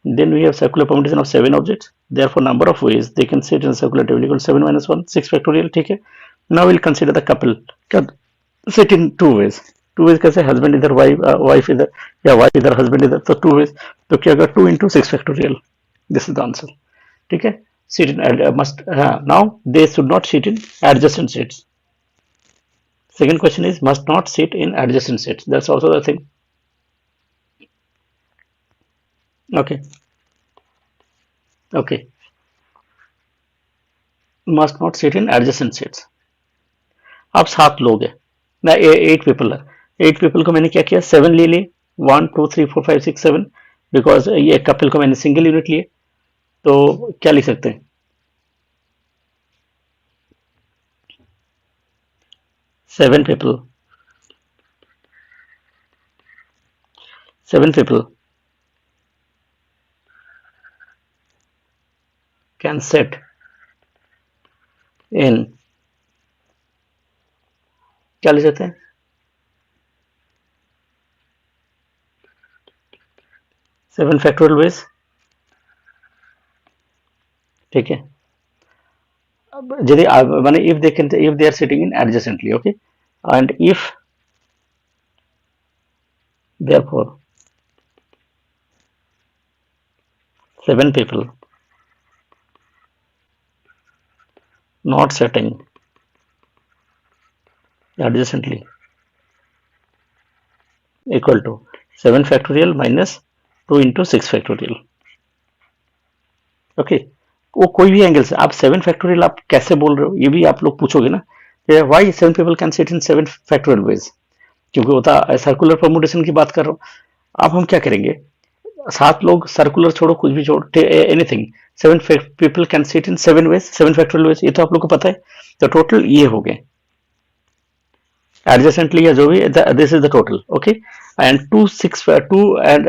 Then we have circular permutation of 7 objects, therefore number of ways they can sit in circular table equal 7 minus 1 6 factorial. ठीक है, now will consider the couple can sit in two ways. Two ways कैसे, हस्बैंड इधर, वाइफ वाइफ इधर, या वाइफ इधर हस्बैंड इधर, तो टू वेज, तो क्या होगा, 2 into 6 factorial, this is the answer. ठीक है, sit in must now they should not sit in adjacent seats. Second question is must not sit in adjacent seats, that's also the thing. Okay, okay, must not sit in adjacent seats. अब 7 लोग हैं ना, 8 पीपल है, 8 पीपल को मैंने क्या किया, 7 ले लिए, 1 2 3 4 5 6 7, बिकॉज ये कपल को मैंने सिंगल यूनिट लिए, तो क्या लिख सकते हैं, 7 people, 7 people can sit in, क्या लिख सकते हैं, 7 factorial ways। ठीक है, यदि माने if they can, if they are sitting in adjacently, okay, and if therefore 7 people not sitting adjacently equal to 7 factorial minus 2 into 6 factorial। Okay, वो कोई भी एंगल से आप 7 फैक्टोरियल आप कैसे बोल रहे हो, ये भी आप लोग पूछोगे ना, why 7 people can sit in 7 factorial veg, क्योंकि होता सर्कुलर परमुटेशन की बात कर रहा हूँ। अब हम क्या करेंगे, 7 लोग सर्कुलर छोड़ो, कुछ भी छोड़ो, anything, 7 people can sit in 7 ways, 7 factorial ways, ये तो आप लोग को पता है। तो टोटल ये हो गए adjacently या जो भी, this is the total, okay, and 2 and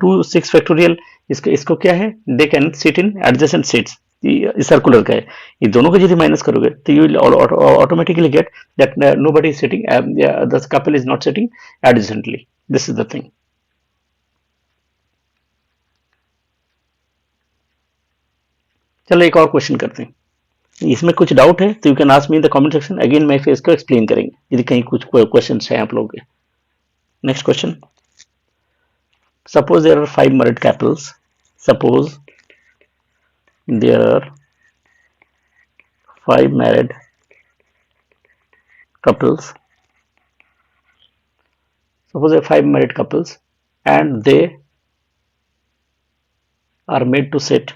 2 6 factorial, इसको इसको क्या है, they can sit in adjacent seats, ये सर्कुलर का है, ये दोनों को यदि माइनस करोगे तो you will automatically get that nobody is sitting, the couple is not sitting adjacently, this is the thing. चलो एक और क्वेश्चन करते हैं, इसमें कुछ डाउट है तो you can ask me in the comment section, again मैं फिर इसको एक्सप्लेन करेंगे यदि कहीं कुछ क्वेश्चन है आप लोगों के। Next question, suppose there are 5 married couples, suppose there are 5 married couples, suppose there are 5 married couples and they are made to sit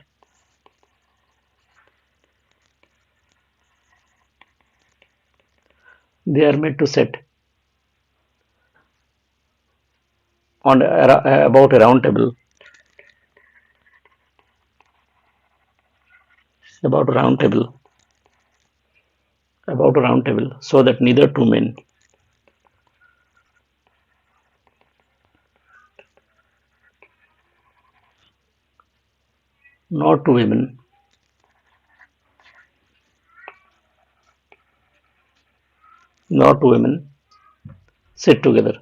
on about a round table, about a round table, so that neither two men nor two women sit together.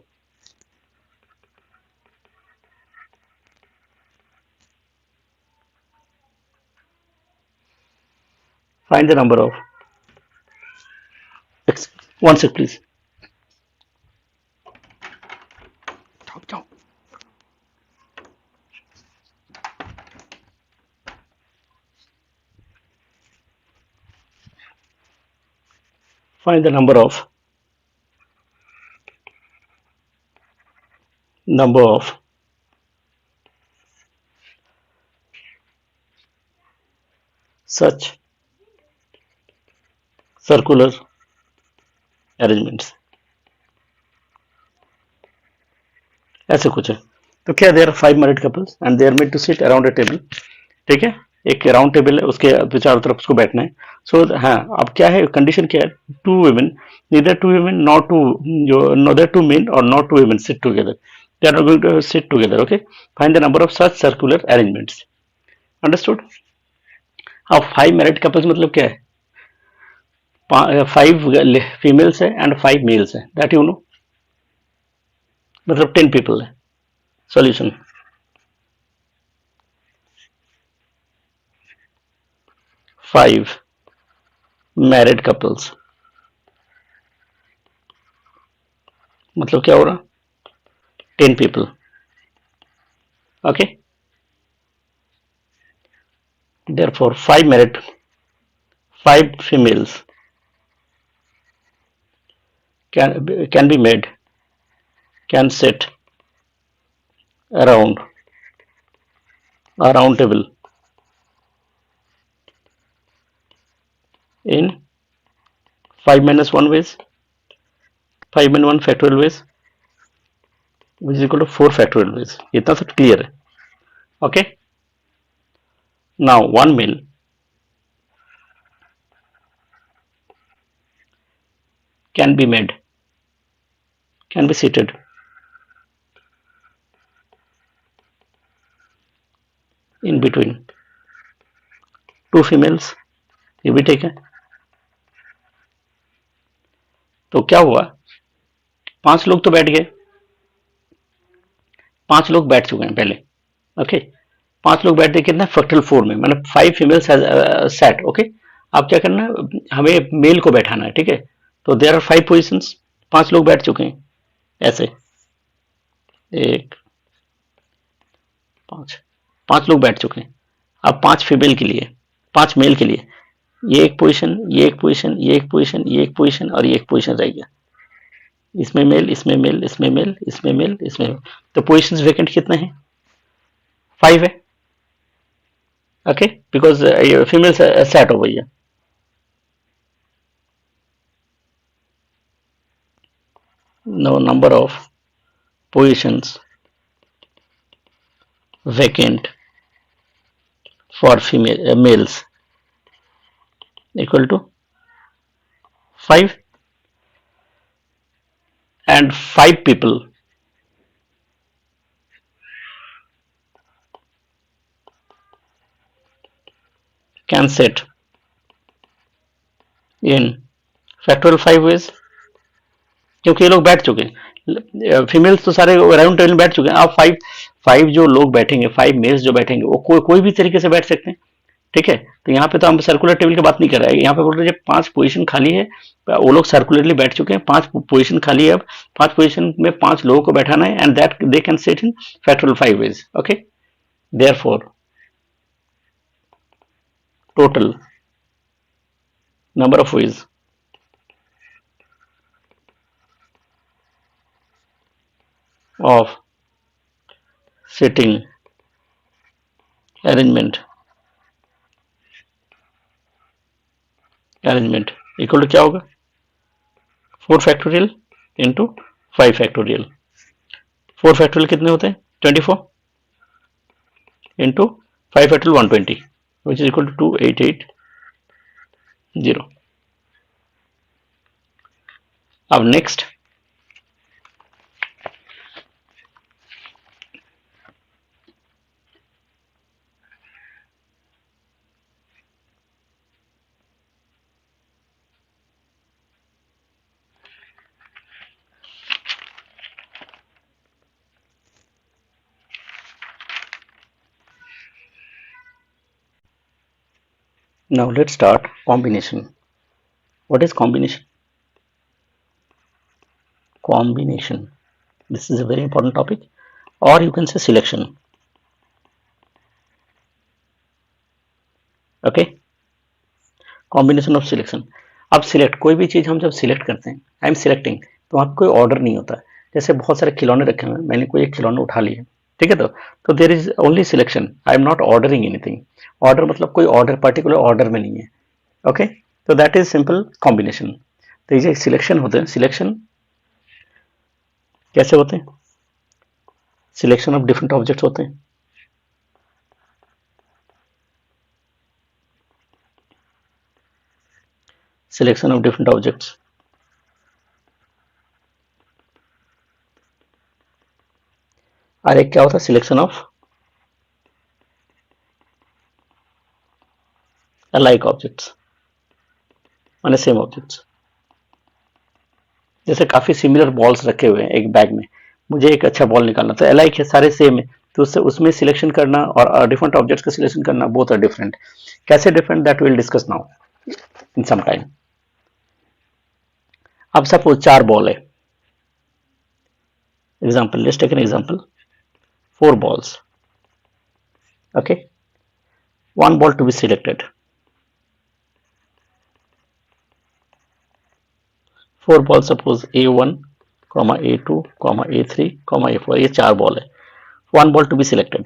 Find the number of, one sec please. Find the number of such circular arrangements. ऐसे कुछ है, तो क्या, there 5 married couples and they are made to sit around a table, ठीक है, एक राउंड टेबल है, उसके चारों तरफ उसको बैठना है। सो हाँ, अब क्या है, कंडीशन क्या है, 2 women, neither 2 women nor 2, neither 2 men or not 2 women sit together, they are not going to sit together, okay, find the number of such circular arrangements, understood। अब 5 मैरिड कपल्स मतलब क्या है, 5 फीमेल्स है एंड 5 मेल्स है, दैट यू नो, मतलब 10 पीपल है। सॉल्यूशन, फाइव मैरिड कपल्स मतलब क्या हो रहा, 10 people, okay, therefore 5 married, 5 females can be made, can sit around a round table in 5 minus 1 ways, 5 minus 1 factorial ways, which is equal to 4 factorial ways, इतना सब क्लियर है, okay. now one male can be made, can be seated in between 2 females, ये भी ठीक है। तो क्या हुआ, 5 लोग तो बैठ गए, 5 लोग बैठ चुके हैं पहले, ओके, 5 लोग बैठ गए कितना, फैक्टोरियल 4 में, मतलब 5 फीमेल्स सेट, ओके। अब क्या करना है, हमें मेल को बैठाना है, ठीक है, तो देयर आर 5 पोजिशंस, 5 लोग बैठ चुके हैं ऐसे, 1 5, 5 लोग बैठ चुके हैं। अब 5 फीमेल के लिए, 5 मेल के लिए, ये एक पोजीशन, ये एक पोजीशन, ये एक पोजीशन, ये एक पोजीशन और ये एक पोजीशन रह गया, इसमें मेल, इसमें मेल, इसमें मेल, इसमें मेल, इसमें मेल, तो पोजीशंस वेकेंट कितने हैं, 5 है, okay, because females are sat over here. Now number of positions vacant for female males equal to 5, and 5 people can sit in factorial 5 ways, क्योंकि ये लोग बैठ चुके हैं, फीमेल्स तो सारे राउंड टेबल में बैठ चुके हैं। अब 5 जो लोग बैठेंगे, 5 मेल्स जो बैठेंगे, वो कोई भी तरीके से बैठ सकते हैं, ठीक है। तो यहाँ पे तो हम सर्कुलर टेबल की बात नहीं कर रहे हैं, यहाँ पे बोल रहे हैं 5 पोजीशन खाली है, वो लोग सर्कुलरली बैठ चुके हैं, 5 पोजीशन खाली है, अब 5 पोजीशन में 5 लोगों को बैठाना है, and that they can sit in factorial 5 ways, okay. Therefore total number of ways of sitting arrangement इक्वल टू क्या होगा, 4 फैक्टोरियल इंटू 5 फैक्टोरियल। 4 फैक्टोरियल कितने होते हैं, 24 into 5 factorial 120 which is equal to 2880। अब next now let's start combination. What is combination? Combination, this is a very important topic, or you can say selection, okay, combination of selection। अब सिलेक्ट, कोई भी चीज हम जब सिलेक्ट करते हैं, आई एम सिलेक्टिंग, तो वहाँ कोई ऑर्डर नहीं होता है। जैसे बहुत सारे खिलौने रखे हुए हैं, मैंने कोई एक खिलौने उठा लिए, ठीक है, तो there is only selection, I am not ordering anything. Order मतलब कोई ऑर्डर, पर्टिकुलर ऑर्डर में नहीं है, ओके। तो दैट इज सिंपल कॉम्बिनेशन। तो ये सिलेक्शन होते हैं, सिलेक्शन कैसे होते हैं, सिलेक्शन ऑफ डिफरेंट ऑब्जेक्ट्स होते हैं, सिलेक्शन ऑफ डिफरेंट ऑब्जेक्ट्स, और एक क्या होता है, सिलेक्शन ऑफ अलाइक ऑब्जेक्ट्स, माने सेम ऑब्जेक्ट्स। जैसे काफी सिमिलर बॉल्स रखे हुए हैं एक बैग में, मुझे एक अच्छा बॉल निकालना, तो अलाइक है, सारे सेम है, तो उससे उसमें सिलेक्शन करना और डिफरेंट ऑब्जेक्ट्स का सिलेक्शन करना, बोथ आर डिफरेंट। कैसे different, that will discuss now in some time. अब सपोज 4 बॉल है, example, let's take an example, 4 balls, okay, 1 ball to be selected, 4 balls, suppose A1, A2, A3, A4, ये 4 बॉल है, 1 ball to be selected।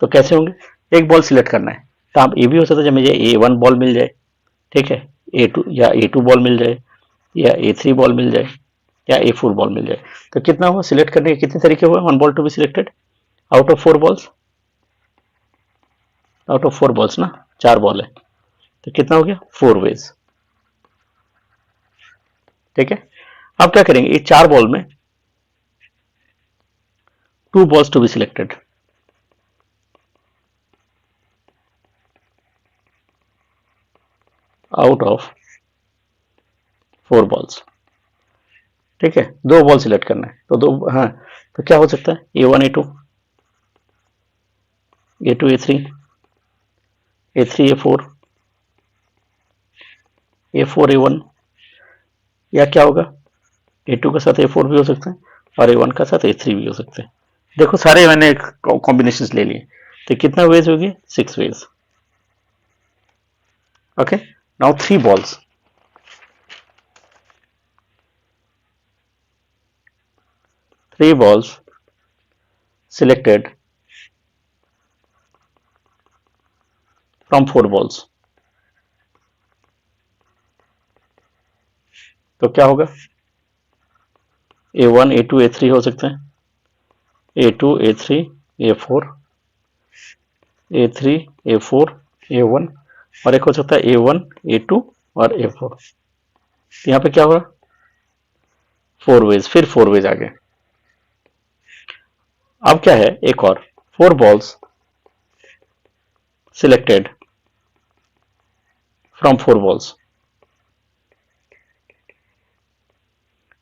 तो कैसे होंगे, एक बॉल सिलेक्ट करना है, तो आप ये भी हो सकता है जब मुझे A1 बॉल मिल जाए, ठीक है, A2 या A2 बॉल मिल जाए, या A3 बॉल मिल जाए, या A4 बॉल मिल जाए, तो कितना हुआ सिलेक्ट करने के कितने तरीके हुए, 1 ball to be selected out of 4 balls, out of 4 balls ना, 4 बॉल है, तो कितना हो गया, 4 वेज, ठीक है। अब क्या करेंगे, ये 4 बॉल में 2 balls to be selected, out of 4 balls, ठीक है, 2 बॉल सिलेक्ट करना है, तो 2, हाँ, तो क्या हो सकता है, A1 A2, A2 A3, A3 A4, A4 A1, या क्या होगा, A2 के साथ A4 भी हो सकते हैं, और A1 का साथ A3 भी हो सकते हैं। देखो सारे मैंने कॉम्बिनेशंस ले लिए, तो कितना वेज होगी, 6 ways, okay. Now 3 balls, 3 balls selected from 4 balls, तो क्या होगा? A1 A2 A3 हो सकते हैं, A2 A3 A4 A3 A4 A1, और एक हो सकता है A1 A2 और A4। यहाँ पे क्या होगा? 4 वेज, फिर 4 वेज आ गए। अब क्या है? एक और 4 balls selected from 4 balls,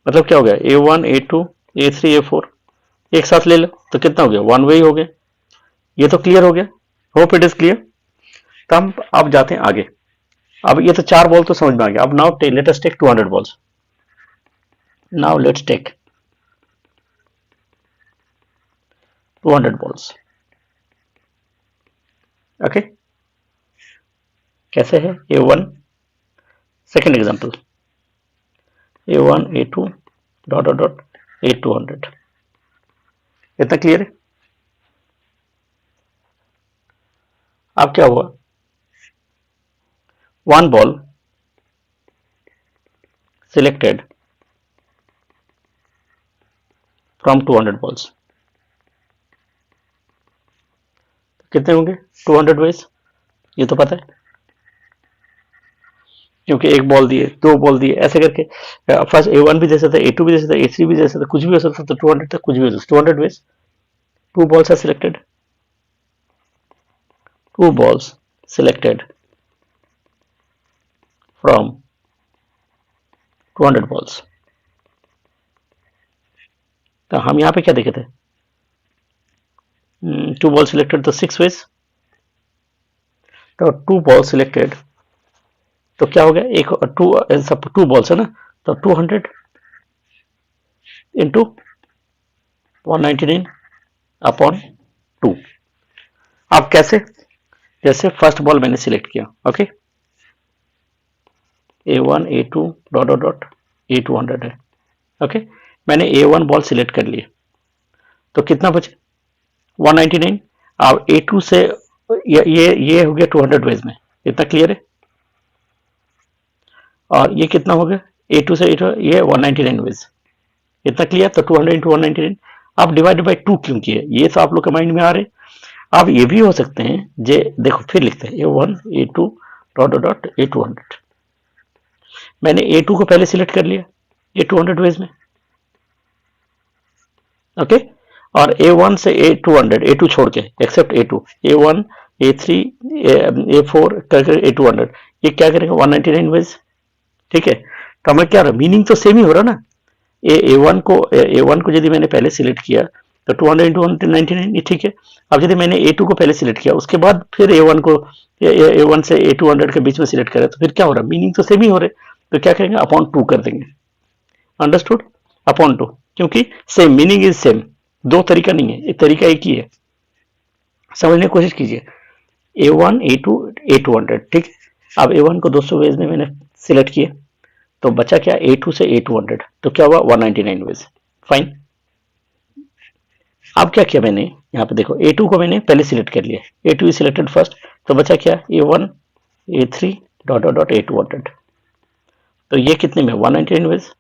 मतलब क्या हो गया? A1 A2 A3 A4 एक साथ ले लो तो कितना हो गया? 1 वे ही हो गया। ये तो क्लियर हो गया, होप इट इज क्लियर। तो हम अब जाते हैं आगे। अब ये तो 4 बॉल तो समझ में आ गया। अब now let us take 200 balls. Now let's take 200 balls। Okay, कैसे है? A1 second example, A1 A2 dot dot dot A200, इतना क्लियर है? अब क्या हुआ? 1 ball selected from 200 balls, कितने होंगे? 200 वेज, ये तो पता है क्योंकि एक बॉल दिए, 2 बॉल दिए, ऐसे करके फर्स्ट A1 भी दे सकता है, A2 भी दे सकता है, A3 भी दे सकता है, कुछ भी हो सकता है। तो 200 तक कुछ भी हो सकता है। 200 veg, 2 balls are selected, 2 balls selected from 200 balls। तो हम यहाँ पे क्या देखे थे? 2 balls selected तो 6 वेज, तो 2 balls selected तो क्या हो गया? एक 2 balls है ना, तो 200 इंटू 199 अपॉन 2। अब कैसे? जैसे फर्स्ट बॉल मैंने सिलेक्ट किया, okay, A1 A2 dot dot dot A200 है, ओके, मैंने A1 बॉल सिलेक्ट कर लिए, तो कितना बचे? 199। अब A2 से ये हो गया 200 वेज में, इतना क्लियर है? और ये कितना हो गया? A2 से A2 ये 199 वेज, इतना क्लियर? तो 200 इंटू 199। अब डिवाइडेड बाई 2 क्यों किए? ये तो आप लोग के माइंड में आ रहे। अब ये भी हो सकते हैं, जे देखो फिर लिखते हैं A1 A2 dot dot dot A200। मैंने A2 को पहले सिलेक्ट कर लिया A200 वेज में, ओके, और A1 से A200, A2 छोड़ के, accept A2, A1 A3 A4 करके A200, ये क्या करेंगे? 199 वेज, ठीक है। तो हमें क्या रहा? मीनिंग तो सेम ही हो रहा ना। A1 को यदि मैंने पहले सिलेक्ट किया तो 200 इंटू 199, ये ठीक है। अब यदि मैंने A2 को पहले सिलेक्ट किया, उसके बाद फिर A1 से A200 के बीच में सिलेक्ट करा, तो फिर क्या हो रहा? मीनिंग तो सेम ही हो रहे। तो क्या करेंगे? अपॉन 2 कर देंगे, अंडरस्टूड? अपॉन 2, क्योंकि सेम मीनिंग इज सेम, दो तरीका नहीं है, एक तरीका एक ही है। समझने की कोशिश कीजिए। A1 A2 A200, ठीक है। अब A1 को 200 वेज में मैंने सिलेक्ट किया, तो बचा क्या? A2 से A200, तो क्या हुआ? 199 वेज, फाइन। अब क्या किया मैंने? यहाँ पे देखो, A2 को मैंने पहले सिलेक्ट कर लिया, A2 इज सिलेक्टेड फर्स्ट, तो बचा क्या? A1 A3 dot dot dot A200, तो ये कितने में? 199 वेज।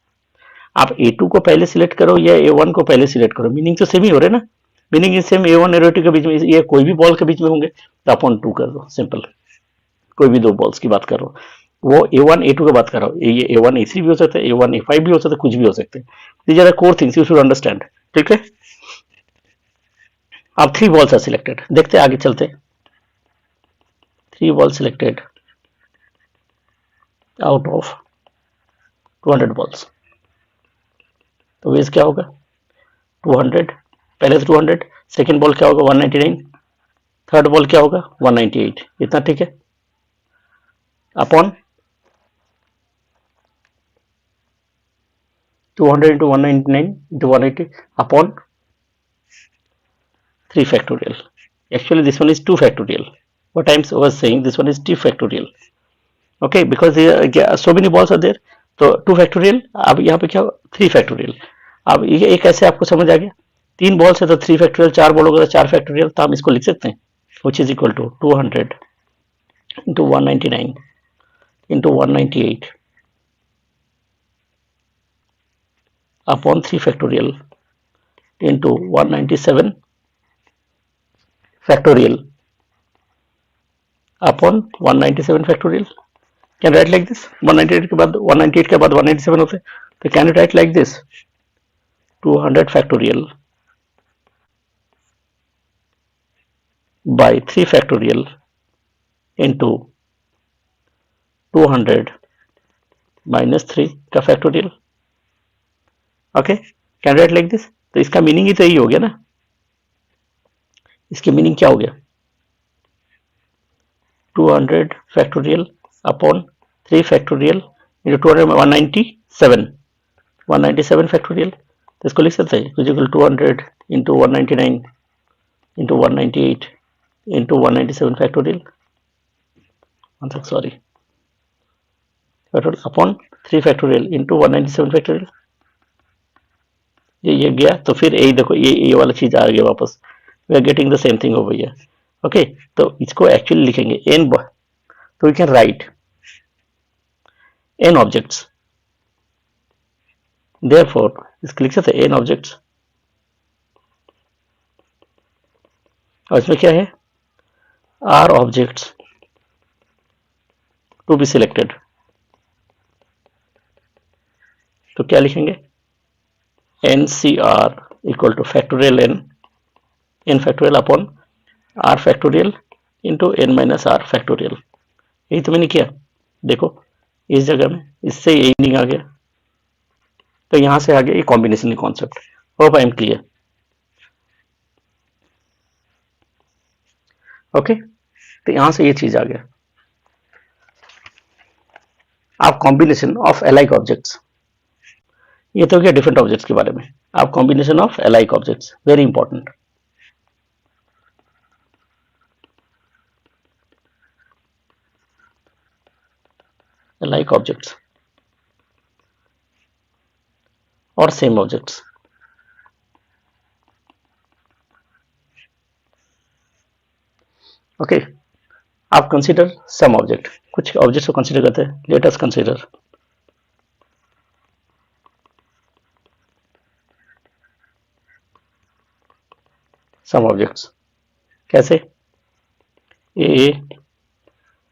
आप A2 को पहले सिलेक्ट करो या A1 को पहले सिलेक्ट करो, मीनिंग तो सेम ही हो रहे ना। मीनिंग इज सेम, A1 और A2 के बीच में, ये कोई भी बॉल के बीच में होंगे, तो अपॉन 2 कर दो, सिंपल। कोई भी दो बॉल्स की बात कर रहा हूँ, वो A1 A2 की बात कर रहा हूँ, ये A1 A3 भी हो सकता है, A1 A5 भी हो सकता है, कुछ भी हो सकते हैं। These are core things you should understand, ठीक है। अब 3 बॉल्स आर सिलेक्टेड, देखते हैं आगे चलते। 3 ball selected out of 200 balls, तो वेज क्या होगा? 200, पहले से 200, सेकेंड बॉल क्या होगा? 199, थर्ड बॉल क्या होगा? 198, इतना ठीक है। Upon 200 into 199 into 180 upon 3 factorial. Actually, this one is 2 factorial. What I was saying, this one is 2 factorial. Okay, because so many balls are there. तो 2 factorial, अब यहाँ पे क्या? 3 factorial. अब ये कैसे आपको समझ आ गया, 3 बॉल्स है तो 3 फैक्टोरियल, 4 बॉल होगा तो 4 फैक्टोरियल, तो हम इसको लिख सकते हैं which is equal to 200 into 199 into 198 upon 3 factorial into 197 factorial upon 197 factorial. Can write like this, 198 के बाद 198 के बाद 197 होते, तो can you write like this 200 factorial by 3 factorial into 200 minus 3 का factorial. Okay, can write like this. तो इसका मीनिंग ही तो यही हो गया ना, इसकी मीनिंग क्या हो गया, 200 factorial upon 3 factorial into 200 197 factorial. तो इसको लिख सकते हैं 200 into 199 into 198 into 197 factorial, sorry, factorial upon 3 factorial into 197 factorial। ये गया, तो फिर यही देखो ये वाला चीज आ गया वापस, we are getting the same thing over here. Okay, तो इसको एक्चुअली लिखेंगे n, तो we can write n objects, therefore इसको लिख सकते हैं n ऑब्जेक्ट्स, और इसमें क्या है, are objects to be selected। तो क्या लिखेंगे, NCR equal two factorial n factorial upon r factorial into n minus r factorial. यही तो मैंने किया, देखो इस जगह में इससे यही नहीं आ गया, तो यहां से आ गया ये combination concept. Hope I am clear. Okay, तो यहां से ये चीज आ गया, आप कॉम्बिनेशन ऑफ अलाइक ऑब्जेक्ट्स, ये तो क्या डिफरेंट ऑब्जेक्ट्स के बारे में, आप combination of alike objects, very important. Alike objects और सेम ऑब्जेक्ट्स। ओके, आप कंसीडर सम ऑब्जेक्ट, कुछ ऑब्जेक्ट्स को कंसीडर करते हैं, let us consider some objects. कैसे, A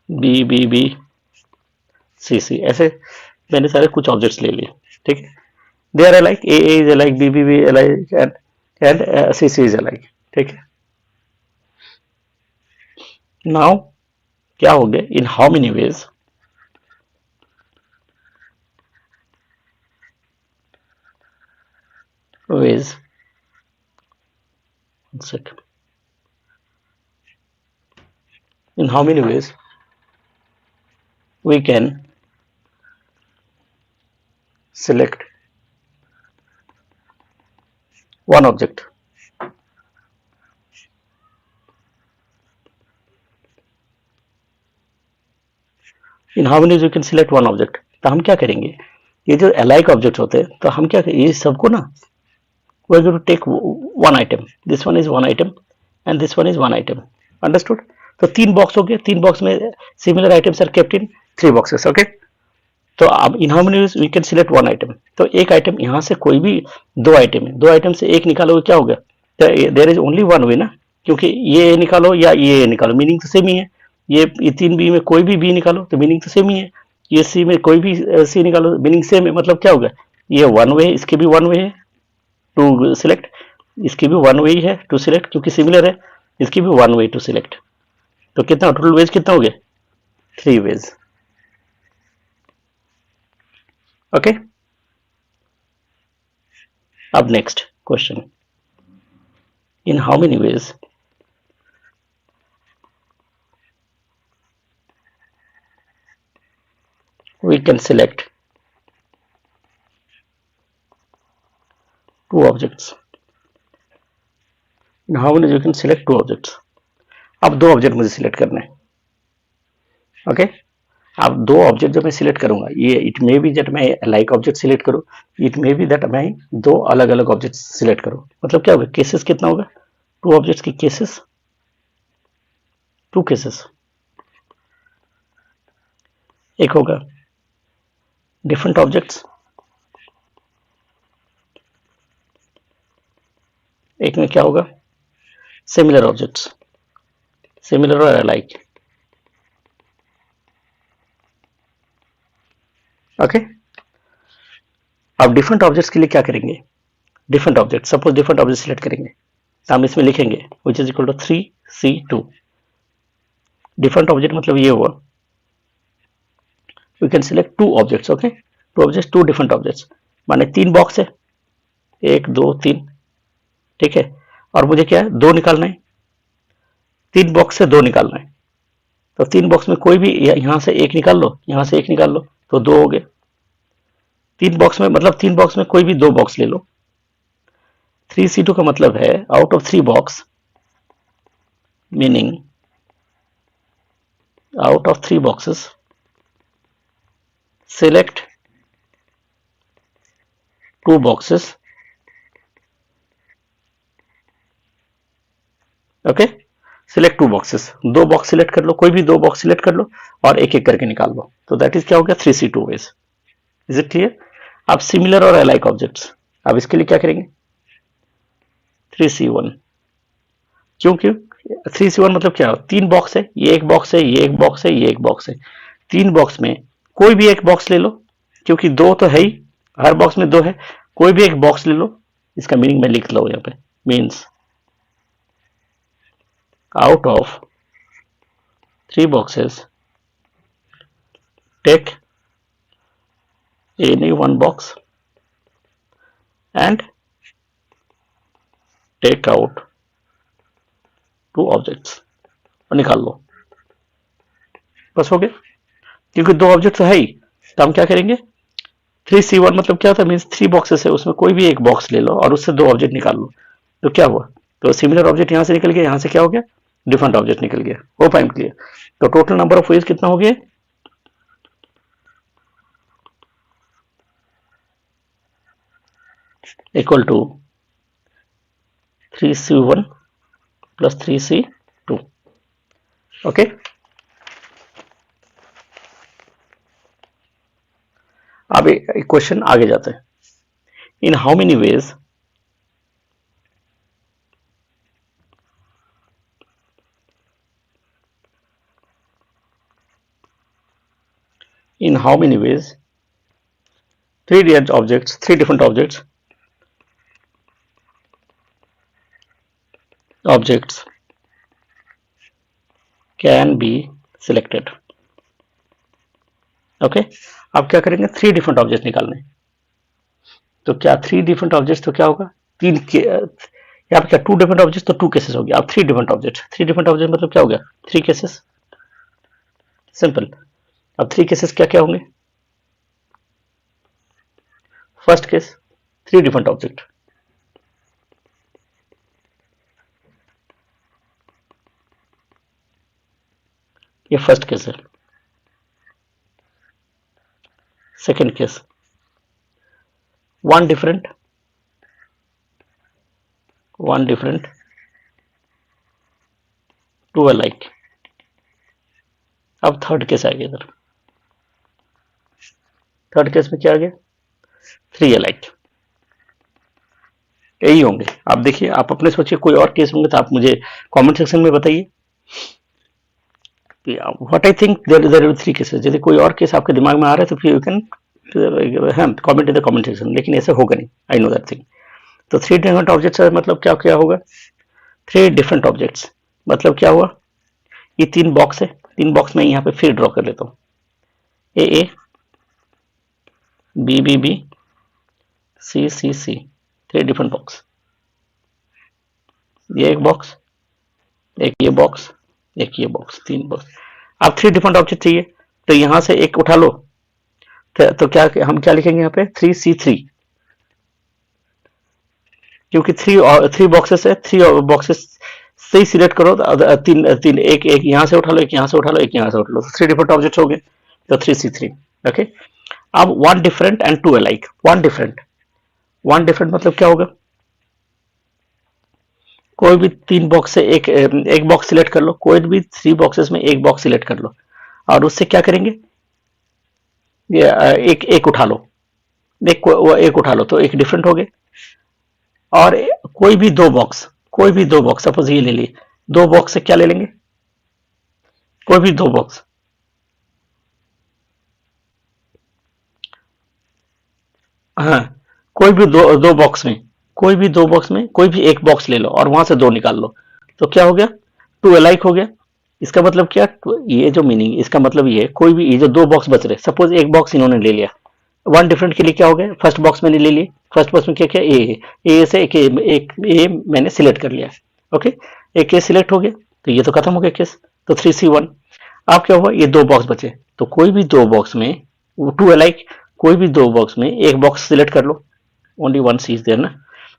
B B B C C, ऐसे मैंने सारे कुछ ऑब्जेक्ट्स ले लिए, ठीक है, they are alike, A is alike, B B B alike and C C is alike, ठीक है। नाउ क्या हो गया, in how many veg ways, one second, in how many ways we can select one object, in how many ways we can select one object। तो हम क्या करेंगे, ये जो अलाइक ऑब्जेक्ट होते हैं, तो हम क्या करेंगे, ये सबको ना we are going to take one item, this one is one item and this one is one item, understood। तो 3 बॉक्स हो गए, 3 बॉक्स में similar items are kept in 3 boxes. Okay, तो अब in how many we can select one item, तो एक आइटम यहाँ से कोई भी 2 आइटम है, 2 आइटम से एक निकालोगे क्या होगा, there is only one way ना, क्योंकि ये निकालो या ये निकालो मीनिंग तो सेम ही है, ये 3 बी में कोई भी बी निकालो तो मीनिंग तो सेम ही है, ये सी में कोई भी सी निकालो मीनिंग सेम है, मतलब क्या होगा, ये वन वे, इसके भी वन वे है टू सिलेक्ट, इसकी भी वन वे ही है टू सिलेक्ट क्योंकि सिमिलर है, इसकी भी वन वे टू सिलेक्ट, तो कितना टोटल वेज कितना हो गया, 3 वेज। ओके, अब next question, in how many veg we can select 2 objects, in how many you can select 2 objects। अब 2 ऑब्जेक्ट मुझे सिलेक्ट करना है। ओके, अब दो ऑब्जेक्ट जब मैं सिलेक्ट करूंगा, ये इट मे बी दैट मैं लाइक ऑब्जेक्ट सिलेक्ट करूं, इट मे बी दैट मैं दो अलग अलग ऑब्जेक्ट सिलेक्ट करूं। मतलब क्या होगा, केसेस कितना होगा, टू ऑब्जेक्ट्स की केसेस, टू केसेस। एक होगा डिफरेंट ऑब्जेक्ट्स, एक में क्या होगा सिमिलर ऑब्जेक्ट्स, सिमिलर और अलाइक। ओके, अब डिफरेंट ऑब्जेक्ट्स के लिए क्या करेंगे, different object, suppose different object select करेंगे तो हम इसमें लिखेंगे which is equal to 3C2। Different object मतलब ये हुआ we can select two objects. Okay, two objects, two different objects, माने तीन बॉक्स है, एक दो तीन, ठीक है, और मुझे क्या है दो निकालना है, तीन बॉक्स से दो निकालना है। तो तीन बॉक्स में कोई भी यहां से एक निकाल लो, यहां से एक निकाल लो, तो दो हो गए। तीन बॉक्स में मतलब तीन बॉक्स में कोई भी दो बॉक्स ले लो। 3C2 का मतलब है out of three box, meaning out of three boxes select two boxes। Okay, select two boxes, दो बॉक्स सिलेक्ट कर लो, कोई भी दो बॉक्स सिलेक्ट कर लो और एक एक करके निकाल लो। तो दैट इज क्या हो गया 3C2 इज इट क्लियर। अब सिमिलर और अलाइक ऑब्जेक्ट्स, अब इसके लिए क्या करेंगे 3C1। क्यों क्यों 3C1 मतलब क्या, तीन बॉक्स है, ये एक बॉक्स है, ये एक बॉक्स है, ये एक बॉक्स है, तीन बॉक्स में कोई भी एक बॉक्स ले लो, क्योंकि दो तो है ही, हर बॉक्स में दो है, कोई भी एक बॉक्स ले लो। इसका मीनिंग मैं लिख लो यहाँ पे, means out of three boxes take any one box and take out two objects और निकाल लो, बस हो गया। क्योंकि दो ऑब्जेक्ट तो है ही, तो हम क्या करेंगे 3C1 मतलब क्या होता है, मीन्स थ्री बॉक्सेस है, उसमें कोई भी एक बॉक्स ले लो और उससे दो ऑब्जेक्ट निकाल लो। तो क्या हुआ, तो सिमिलर ऑब्जेक्ट यहां से निकल गया, यहां से क्या हो गया डिफरेंट ऑब्जेक्ट निकल गया। हो पाए क्लियर। तो टोटल नंबर ऑफ वेज कितना हो गया, equal to 3C1 plus 3C2। Okay, अब एक क्वेश्चन आगे जाते हैं। इन how many veg in how many ways three different objects can be selected। Okay, अब क्या करेंगे थ्री डिफरेंट ऑब्जेक्ट निकालने। तो क्या थ्री डिफरेंट ऑब्जेक्ट तो क्या होगा तीन के, यहाँ पे क्या टू डिफरेंट ऑब्जेक्ट तो टू केसेस हो गया। अब थ्री डिफरेंट ऑब्जेक्ट मतलब क्या हो गया थ्री केसेस, सिंपल। अब थ्री केसेस क्या क्या होंगे, first case three different object, ये फर्स्ट केस है। Second case one different two alike. अब थर्ड केस आ गया इधर, थर्ड केस में क्या आ गया थ्री अलाइक। यही होंगे। आप देखिए, आप अपने सोचिए कोई और केस होंगे तो आप मुझे कमेंट सेक्शन में बताइए। What I think there three cases. यदि कोई और केस आपके दिमाग में आ रहा है तो फिर you can comment in the comment section, लेकिन ऐसे होगा नहीं, आई नो दैट थिंग। तो थ्री डिफरेंट ऑब्जेक्ट्स मतलब क्या क्या होगा, थ्री डिफरेंट ऑब्जेक्ट्स मतलब क्या हुआ, ये तीन बॉक्स है, तीन बॉक्स में यहाँ पे फिर ड्रॉ कर लेता हूँ, A B B B C C C, three different box, ये एक बॉक्स, एक ये बॉक्स, एक ये बॉक्स, तीन बॉक्स। अब थ्री डिफरेंट ऑब्जेक्ट चाहिए तो यहां से एक उठा लो, तो क्या हम क्या लिखेंगे यहाँ पे 3C3, क्योंकि थ्री बॉक्सेस है, थ्री बॉक्सेस से ही सिलेक्ट करो तो तीन तीन, एक एक यहां से उठा लो, एक यहां से उठा लो, एक यहां से उठा लो, थ्री डिफरेंट ऑब्जेक्ट हो गए। तो 3C3। ओके, अब one different and two alike. One different मतलब क्या होगा, कोई भी 3 बॉक्स से एक बॉक्स सिलेक्ट कर लो, कोई भी 3 बॉक्सेस में एक बॉक्स सिलेक्ट कर लो और उससे क्या करेंगे, ये एक उठा लो, एक उठा लो तो एक डिफरेंट हो गए। और कोई भी दो बॉक्स सपोज ये ले लिए, दो बॉक्स से क्या ले लेंगे, कोई भी दो बॉक्स, हाँ, कोई भी दो बॉक्स में, कोई भी एक बॉक्स ले लो और वहां से दो निकाल लो, तो क्या हो गया, टू अलाइक हो गया। इसका मतलब क्या, ये जो मीनिंग, इसका मतलब ये है, कोई भी ये जो दो बॉक्स बच रहे, सपोज एक बॉक्स इन्होंने ले लिया, वन डिफरेंट के लिए क्या हो गया, फर्स्ट बॉक्स मैंने ले लिए, फर्स्ट बॉक्स में क्या क्या ए है, ए से एक ए मैंने सिलेक्ट कर लिया। ओके, एक ए सिलेक्ट हो गया तो ये तो खत्म हो गया केस, तो 3C1। अब क्या हुआ, ये दो बॉक्स बचे, तो कोई भी दो बॉक्स में, टू अलाइक, कोई भी दो बॉक्स में एक बॉक्स सिलेक्ट कर लो, only one C is there ना,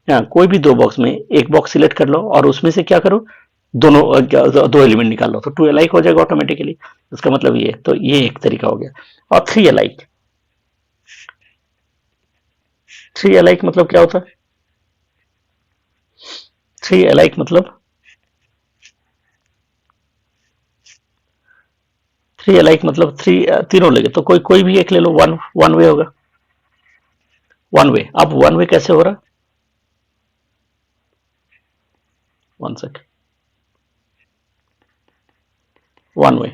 हाँ, कोई भी दो बॉक्स में एक बॉक्स सिलेक्ट कर लो और उसमें से क्या करो, दोनों दो एलिमेंट निकाल लो, तो टू अलाइक हो जाएगा ऑटोमेटिकली। इसका मतलब ये, तो ये एक तरीका हो गया। और थ्री अलाइक मतलब क्या होता है, थ्री अलाइक मतलब, थ्री तीनों लेंगे तो कोई कोई भी एक ले लो, वन वन वे होगा, वन वे। अब वन वे कैसे हो रहा, one second, one way,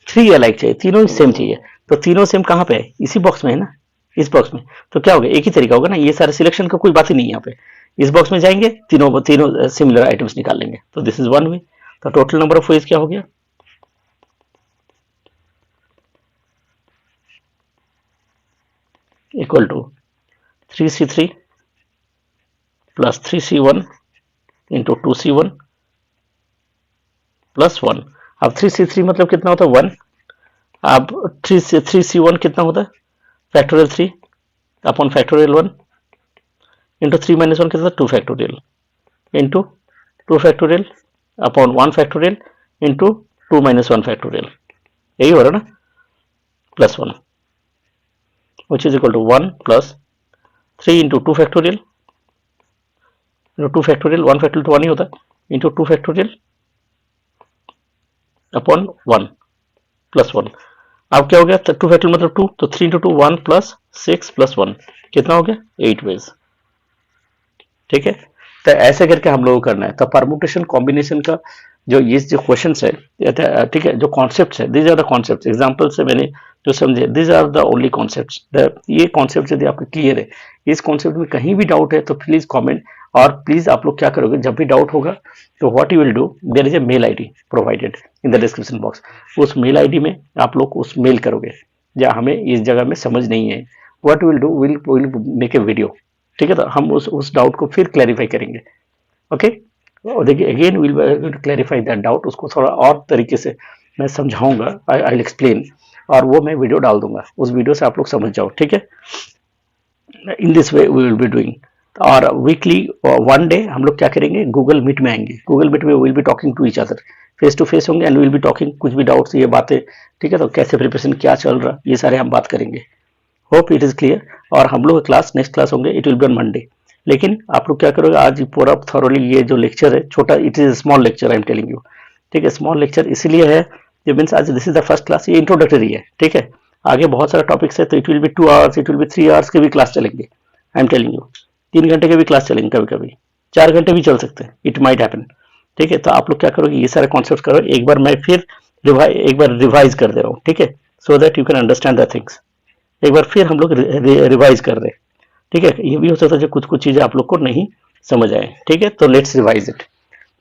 three alike चाहिए, तीनों ही सेम चाहिए, तो तीनों सेम कहाँ पे है, इसी बॉक्स में है ना, इस बॉक्स में, तो क्या होगा, एक ही तरीका होगा ना, ये सारे सिलेक्शन का कोई बात ही नहीं है यहाँ पे, इस बॉक्स में जाएंगे, तीनों तीनों सिमिलर आइटम्स निकाल लेंगे, तो दिस इज वन वे। तो टोटल नंबर ऑफ वेज क्या हो गया, equal to 3C3 plus 3C1 into 2C1 plus 1। अब 3C3 मतलब कितना होता है, 1। अब 3C1 कितना होता है, factorial 3 upon factorial 1 into 3 minus 1 कितना, 2 factorial into 2 factorial upon 1 factorial into 2 minus 1 factorial, यही हो रहा है ना, plus 1, which is equal to 1 plus 3 into 2 factorial, 2 factorial, 1 factorial तो 1 ही होता है, into 2 factorial अपॉन 1 प्लस 1। अब क्या हो गया, 2 फैक्टोरियल मतलब 2, तो 3 into 2 1 प्लस 6 प्लस 1 कितना हो गया, 8 वेज। ठीक है, तो ऐसे करके हम लोगों को करना है। तो परमुटेशन कॉम्बिनेशन का ये जो क्वेश्चन है, ठीक है, जो कॉन्सेप्ट है, these are the concept, example से मैंने जो समझे, these are the only concept. ये कॉन्सेप्ट यदि आपको क्लियर है, इस कॉन्सेप्ट में कहीं भी डाउट है तो प्लीज कमेंट, और प्लीज आप लोग क्या करोगे, जब भी डाउट होगा तो what you will do, there is a mail ID provided in the description box, उस मेल आईडी में आप लोग उस मेल करोगे, या हमें इस जगह में समझ नहीं है, what will do, will make a video, ठीक है, तो हम उस डाउट को फिर क्लैरिफाई करेंगे। ओके, और देखिए again will clarify that doubt, उसको थोड़ा और तरीके से मैं समझाऊंगा, आई विल एक्सप्लेन, और वो मैं वीडियो डाल दूंगा, उस वीडियो से आप लोग समझ जाओ, ठीक है। In this way we will be doing, और वीकली वन डे हम लोग क्या करेंगे, गूगल मीट में आएंगे, गूगल मीट में will be talking to each other, face to face होंगे, एंड विल बी टॉकिंग, कुछ भी डाउट्स, ये बातें, ठीक है, तो कैसे प्रिपरेशन क्या चल रहा, ये सारे हम बात करेंगे। Hope it is clear. और हम लोग क्लास, नेक्स्ट क्लास होंगे, it will be on Monday. लेकिन आप लोग क्या करोगे, आज पूरा थॉरोली ये जो लेक्चर है छोटा, it is small lecture, I am telling you, ठीक है, स्मॉल लेक्चर इसलिए है, ये मीन्स आज this is the first class, ये इंट्रोडक्टरी है, ठीक है, आगे बहुत सारा टॉपिक्स है, तो it will be 2 hours, it will be 3 hours के भी क्लास चलेंगे, आई एम टेलिंग यू, 3 घंटे के भी क्लास चलेंगे, कभी कभी 4 घंटे भी चल सकते हैं, इट माइट हैपन, ठीक है। तो आप लोग क्या करोगे, ये सारे कॉन्सेप्ट करो, एक बार मैं फिर एक बार रिवाइज कर दे रहा हूँ, ठीक है, सो that you can understand the things, एक बार फिर हम लोग रिवाइज कर रहे हैं, ठीक है, ये भी हो सकता है कुछ कुछ चीजें आप लोग को नहीं समझ आए, ठीक है, तो लेट्स रिवाइज इट।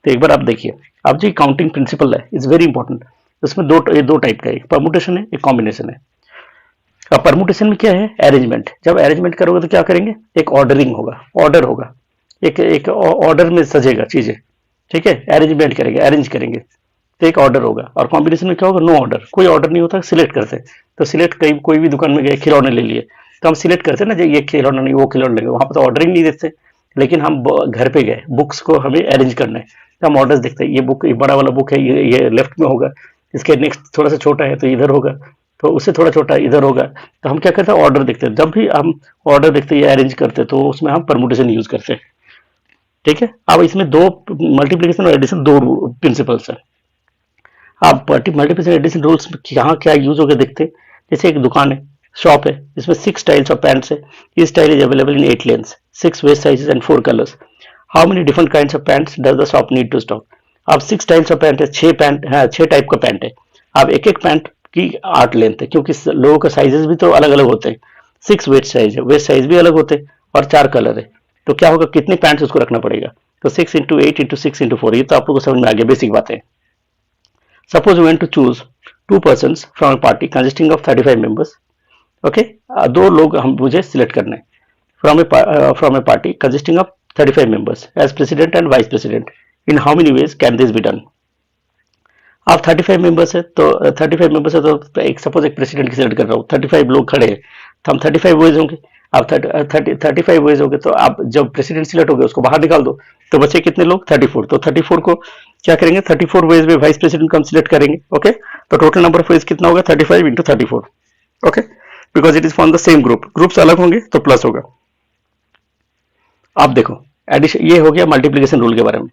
तो एक बार आप देखिए, अब जो काउंटिंग प्रिंसिपल है, इज वेरी इंपॉर्टेंट, उसमें दो टाइप का है, एक परमुटेशन है, एक कॉम्बिनेशन है। अब परमुटेशन में क्या है, अरेंजमेंट, जब अरेंजमेंट करोगे तो क्या करेंगे, एक ऑर्डरिंग होगा, ऑर्डर होगा, एक ऑर्डर में सजेगा चीजें, ठीक है, अरेंजमेंट करेंगे, अरेंज करेंगे, तो एक ऑर्डर होगा। और कॉम्बिनेशन में क्या होगा, नो ऑर्डर, कोई ऑर्डर नहीं होता, सिलेक्ट करते, तो सिलेक्ट कोई भी दुकान में गए, खिलौने ले लिए, तो हम सिलेक्ट करते ना, ये खिलौना नहीं, वो खिलौना लेंगे, वहां पर तो ऑर्डर ही नहीं देते, लेकिन हम घर पे गए, बुक्स को हमें अरेंज करना है, तो हम ऑर्डर्स देखते हैं, ये बुक, ये बड़ा वाला बुक है, ये लेफ्ट में होगा, इसके नेक्स्ट थोड़ा सा छोटा है तो इधर होगा, तो उससे थोड़ा छोटा इधर होगा, तो हम क्या करते हैं, ऑर्डर देखते हैं। जब भी हम ऑर्डर देखते हैं या अरेंज करते हैं तो उसमें हम परमुटेशन यूज करते हैं। ठीक है, अब इसमें दो मल्टीप्लीकेशन और एडिशन दो प्रिंसिपल्स है। आप मल्टीप्लिकेशन एडिशन रूल्स यहाँ क्या यूज होकर देखते हैं। जैसे एक दुकान है, शॉप है, इसमें 6 टाइल्स ऑफ पैंट्स है। Each style is available in 8 lengths, 6 waist sizes and 4 colours. How many different kinds of pants does the shop need to stock. अब 6 टाइल्स ऑफ पैंट है, 6 पैंट है, 6 टाइप का पैंट है। अब एक एक पैंट की 8 लेंथ है, क्योंकि लोगों का साइजेस भी तो अलग अलग होते हैं। 6 वेस्ट साइज है, वेस्ट साइज भी अलग होते हैं, और 4 कलर है। तो क्या होगा, कितने पैंट्स उसको रखना पड़ेगा। तो 6 इंटू 8 इंटू 6 इंटू 4, ये तो आप लोगों को समझ में आ गया, बेसिक बात है। Suppose we want to choose 2 persons from a party consisting of 35 members. Okay, दो लोग हम मुझे सिलेक्ट करना है from a party consisting of 35 members as president and vice president. In how many ways can this be done? आप 35 मेंबर्स है तो 35 मेंबर्स है तो एक सपोज एक प्रेसिडेंट की सिलेक्ट कर रहा हूँ, 35 लोग खड़े हैं, तो हम 35 वेज होंगे। आप 35 वेज होंगे, तो आप जब प्रेसिडेंट सिलेक्ट हो गए उसको बाहर निकाल दो, तो बचे कितने लोग, 34। तो 34 को क्या करेंगे, 34 वेज में वाइस प्रेसिडेंट को हम सिलेक्ट करेंगे। ओके, तो टोटल नंबर ऑफ वेज कितना होगा, 35 into 34। Okay, because it is from the same group, groups अलग होंगे तो प्लस होगा। आप देखो एडिशन, ये हो गया मल्टीप्लीकेशन रूल के बारे में।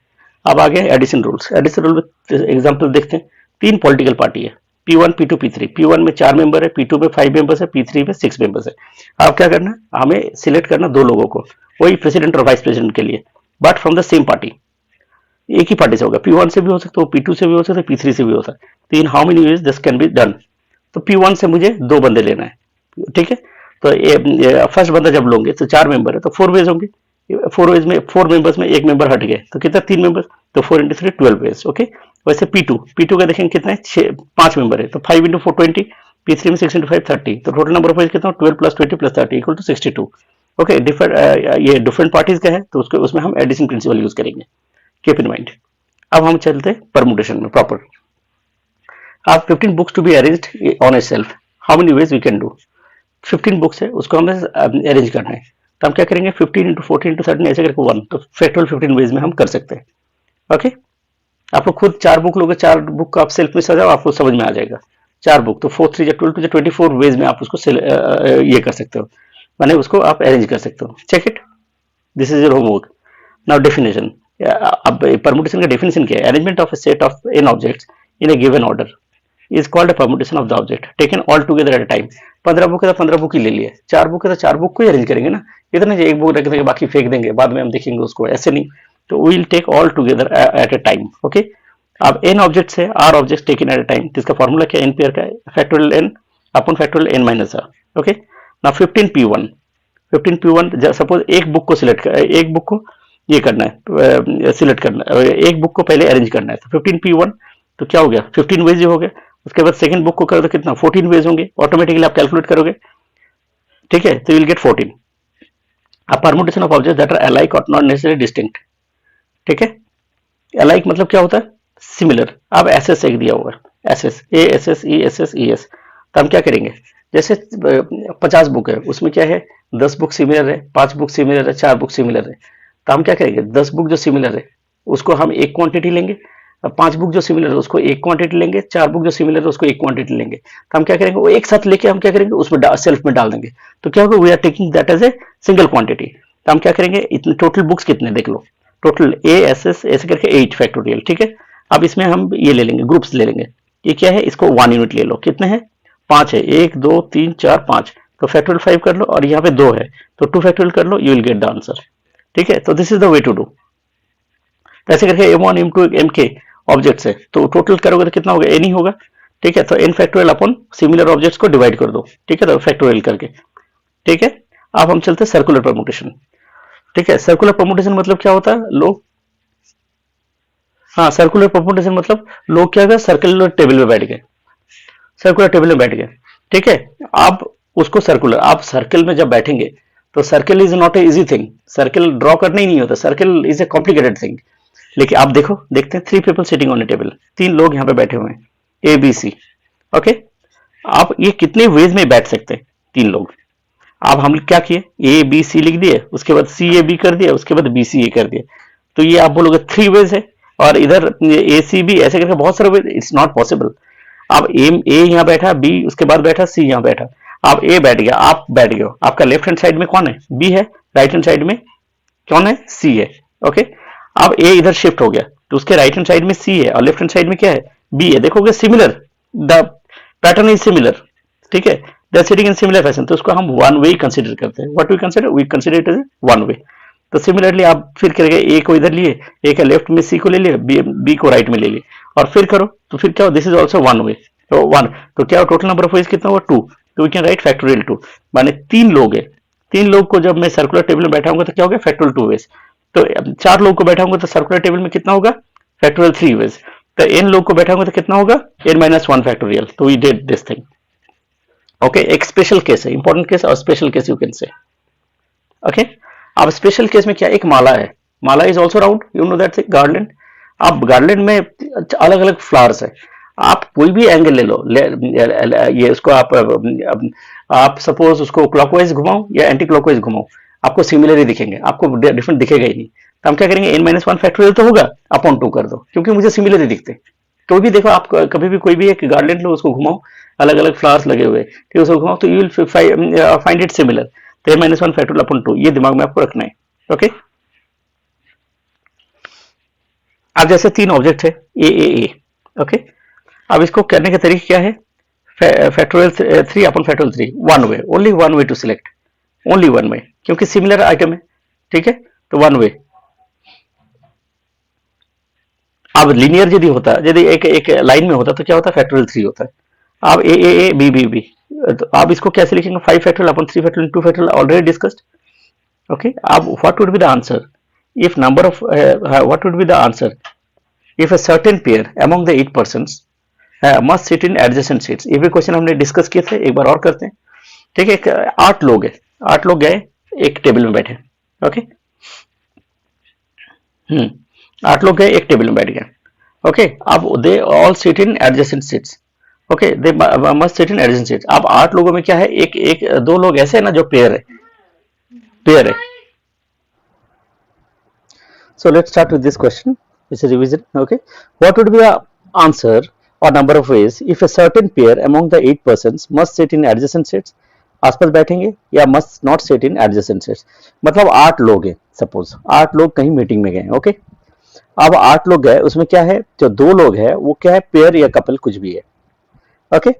अब आ गया एडिशन रूल्स। एडिशन रूल में एग्जांपल देखते हैं। 3 पॉलिटिकल पार्टी है, P1 P2 P3। P1 में 4 मेंबर है, P2 में 5 मेंबर्स है, P3 में 6 मेंबर्स है। अब क्या करना है, हमें सिलेक्ट करना 2 लोगों को, वही प्रेसिडेंट और वाइस प्रेसिडेंट के लिए, but from the same party. एक ही पार्टी से होगा, P1 से भी हो सकता है, P2 से भी हो सकता है, P3 से भी हो सकता है। तो in how many ways this can be done. तो P1 से मुझे 2 बंदे लेना है, ठीक है। तो फर्स्ट बंदा जब लोगे तो 4 मेंबर है, तो 4 वेज होंगे। 4 वेज में 4 मेंबर्स में एक मेंबर हट गए, तो कितना, 3 मेंबर, तो 4 इंटू 3 12 वेज। ओके, वैसे P2 का देखेंगे कितना है, 5 मेंबर है, तो 5 इंटू 4 20, P3 में 6 इंटू 5 30, तो टोटल नंबर ऑफ वेज कितना, 12 plus 20 plus 30 equal to 62। Okay, ये डिफरेंट पार्टीज का है, तो उसको उसमें हम एडिशन प्रिंसिपल यूज करेंगे, कीप इन माइंड। अब हम चलते हैं परमुटेशन में प्रॉपर। आप 15 books to be arranged on a shelf, how many ways we can do. 15 books है, उसको हमें अरेंज करना है, तो हम क्या करेंगे, 15 इंटू 14 इंटू 13 ऐसे करके 1, तो फैक्टोरियल 15 वेज में हम कर सकते हैं। ओके, आप लोग खुद 4 बुक लोगे, 4 बुक का आप सेल्फ में सजाओ, आपको समझ में आ जाएगा। 4 बुक तो 4 3 12 24 वेज में आप उसको ये कर सकते हो, माने उसको आप अरेंज कर सकते हो। Check it, this is your homework. Now definition. अब परमुटेशन का डेफिनेशन क्या है, arrangement of a set of n objects in a given order is called a permutation of the object taken all together at a time. 15 book है तो 15 बुक ही ले लिए, 4 बुक है तो 4 बुक को ही अरेंज करेंगे ना, इतना नहीं एक बुक रख देंगे बाकी फेंक देंगे, बाद में हम देखेंगे उसको, ऐसे नहीं। तो we will take all together at a time. Okay, अब एन ऑब्जेक्ट्स है, r objects taken at a time, जिसका फॉर्मूला क्या है, एन पेयर का factorial n upon factorial n minus r. Okay, now 15 P1 suppose एक बुक को सिलेक्ट कर, एक बुक को ये करना है, सिलेक्ट करना है, एक बुक को पहले अरेंज करना है, तो 15 P1 तो क्या हो गया, 15 वेज हो गया। उसके बाद सेकंड बुक को करो तो कितना, 14 वेज होंगे, ऑटोमेटिकली आप कैलकुलेट करोगे, ठीक है, तो विल गेट 14। अब permutation of objects that are alike और नॉट नेसेसरी डिस्टिंक्ट, ठीक है। अलाइक मतलब क्या होता है, सिमिलर। अब एसएस एक दिया हुआ है, एसएस ए S S E S S E S, तो हम क्या करेंगे, जैसे 50 बुक है, उसमें क्या है, 10 बुक सिमिलर है, 5 बुक सिमिलर है, 4 बुक सिमिलर है, तो हम क्या करेंगे, 10 बुक जो सिमिलर है उसको हम एक क्वांटिटी लेंगे, 5 बुक जो सिमिलर है उसको एक क्वांटिटी लेंगे, 4 बुक जो सिमिलर है उसको एक क्वांटिटी लेंगे। तो हम क्या करेंगे, वो एक साथ लेके हम क्या करेंगे, उसमें सेल्फ में डाल देंगे, तो क्या होगा, we are taking that as a single quantity. तो हम क्या करेंगे, इतने टोटल बुक्स कितने देख लो, टोटल ए एस एस ऐसे करके 8 फैक्टोरियल, ठीक है। अब इसमें हम ये ले लेंगे, ग्रुप्स ले लेंगे, ये क्या है, इसको 1 यूनिट ले लो, कितने हैं, 5 है, 1 2 3 4 5, तो फैक्टोरियल 5 कर लो, और यहाँ पे 2 है तो 2 फैक्टोरियल कर लो, you will get the answer, ठीक है। तो this is the way to do. ऐसे करके M1 M2 MK ऑब्जेक्ट्स है, तो टोटल करोगे तो कितना होगा, एन ही होगा, ठीक है। तो एन फैक्टोरियल अपन सिमिलर ऑब्जेक्ट्स को डिवाइड कर दो, ठीक है, तो फैक्टोरियल करके, ठीक है। अब हम चलते हैं सर्कुलर परमुटेशन, ठीक है। सर्कुलर परमुटेशन मतलब क्या होता है, लोग, हाँ, सर्कुलर परमुटेशन मतलब लोग क्या गए, सर्कुलर टेबल में बैठ गए, सर्कुलर टेबल में बैठ गए, ठीक है। आप उसको सर्कुलर, आप सर्कल में जब बैठेंगे तो circle is not a easy thing, circle draw करना ही नहीं होता, circle is a complicated thing. लेकिन आप देखो, देखते हैं 3 people sitting on A table, 3 लोग यहाँ पे बैठे हुए हैं, ए बी सी। ओके, आप ये कितने वेज में बैठ सकते हैं, 3 लोग। अब हम क्या किए, ए बी सी लिख दिए, उसके बाद सी ए बी कर दिया, उसके बाद बी सी ए कर दिया, तो ये आप बोलोगे 3 वेज है, और इधर ए सी बी ऐसे करके बहुत सारे वेज, इट्स नॉट पॉसिबल। अब ए यहाँ बैठा, बी उसके बाद बैठा, सी यहाँ बैठा। अब ए बैठ गया, आप बैठ गए हो, आपका लेफ्ट हैंड साइड में कौन है? बी है, राइट हैंड साइड में कौन है? सी है। ओके, अब ए इधर शिफ्ट हो गया तो उसके राइट हैंड साइड में सी है और लेफ्ट हैंड साइड में क्या है? बी है। देखोगे similar, the pattern is similar, ठीक है, they are sitting in similar fashion, तो उसको हम वन वे कंसीडर करते हैं। What we consider? We consider it as one way. तो सिमिलरली आप फिर करेंगे, ए को इधर लिए, ए का लेफ्ट में सी को ले लिए, बी को राइट में ले लिए, और फिर करो तो फिर क्या हो? This is also one way, तो वन, तो क्या हो? टोटल नंबर ऑफ वेज कितना हुआ? 2, तो वी कैन राइट फैक्टोरियल 2, माने 3 लोग है, 3 लोग को जब मैं सर्कुलर टेबल में बैठा हूंगा तो क्या होगा? Factorial 2 ways. तो 4 लोग को बैठा हूंगा तो सर्कुलर टेबल में कितना होगा? Factorial 3 veg. तो n लोग को बैठा हूंगा तो कितना होगा? n-1 factorial. तो we did this thing. Okay, एक स्पेशल केस है, इंपॉर्टेंट केस और special case you can say. Okay, अब स्पेशल केस में क्या? एक माला है, माला is also round, you know that thing, garland. अब गार्लैंड में अलग अलग फ्लावर्स है, आप कोई भी एंगल ले लो, ये उसको आप सपोज उसको क्लॉकवाइज घुमाओ या एंटी क्लॉकवाइज घुमाओ, आपको सिमिलर ही दिखेंगे, आपको डिफरेंट दिखेगा ही नहीं। तो हम क्या करेंगे? n-1 फैक्टोरियल तो होगा, अपॉन 2 कर दो, क्योंकि मुझे सिमिलर ही दिखते। कोई भी देखो, आप कभी भी कोई भी एक गार्लैंड लो, उसको घुमाओ, अलग अलग फ्लावर्स लगे हुए, ठीक, उसको घुमाओ तो you will find it similar. तो n-1 फैक्टोरियल अपॉन 2, ये दिमाग में आपको रखना है। ओके, अब जैसे 3 ऑब्जेक्ट है ए। ओके, अब इसको करने का तरीका क्या है? Factorial 3 upon factorial 3, one way, only one way to select, only one way, क्योंकि सिमिलर आइटम है, ठीक है, तो वन वे। अब लीनियर यदि होता, यदि एक एक लाइन में होता तो क्या होता? फैक्टोरियल 3 होता है। अब ए बी बी बी, तो आप इसको कैसे लिखेंगे? 5 factorial upon 3 factorial 2 factorial, already discussed. Okay, अब what would be the answer if number of what would be the answer if a certain pair among the 8 persons must sit in adjacent seats? ये भी क्वेश्चन हमने डिस्कस किए थे, एक बार और करते हैं, ठीक है। 8 लोग है, 8 लोग गए एक टेबल में बैठे, ओके, 8 लोग गए एक टेबल में बैठ गए, ओके। अब they all sit in adjacent seats, okay, they must sit in adjacent seats. अब 8 लोगों में क्या है? एक 2 लोग ऐसे है ना जो पेयर है, पेयर है। So let's start with this question. It's a revision. Okay, what would be the answer or number of ways if a certain pair among the 8 persons must sit in adjacent seats? आसपास बैठेंगे या must not sit in adjacent seats? मतलब 8 लोग हैं, सपोज 8 लोग कहीं मीटिंग में गए, ओके। अब 8 लोग गए, उसमें क्या है? जो 2 लोग हैं वो क्या है? पेयर या कपल कुछ भी है, ओके।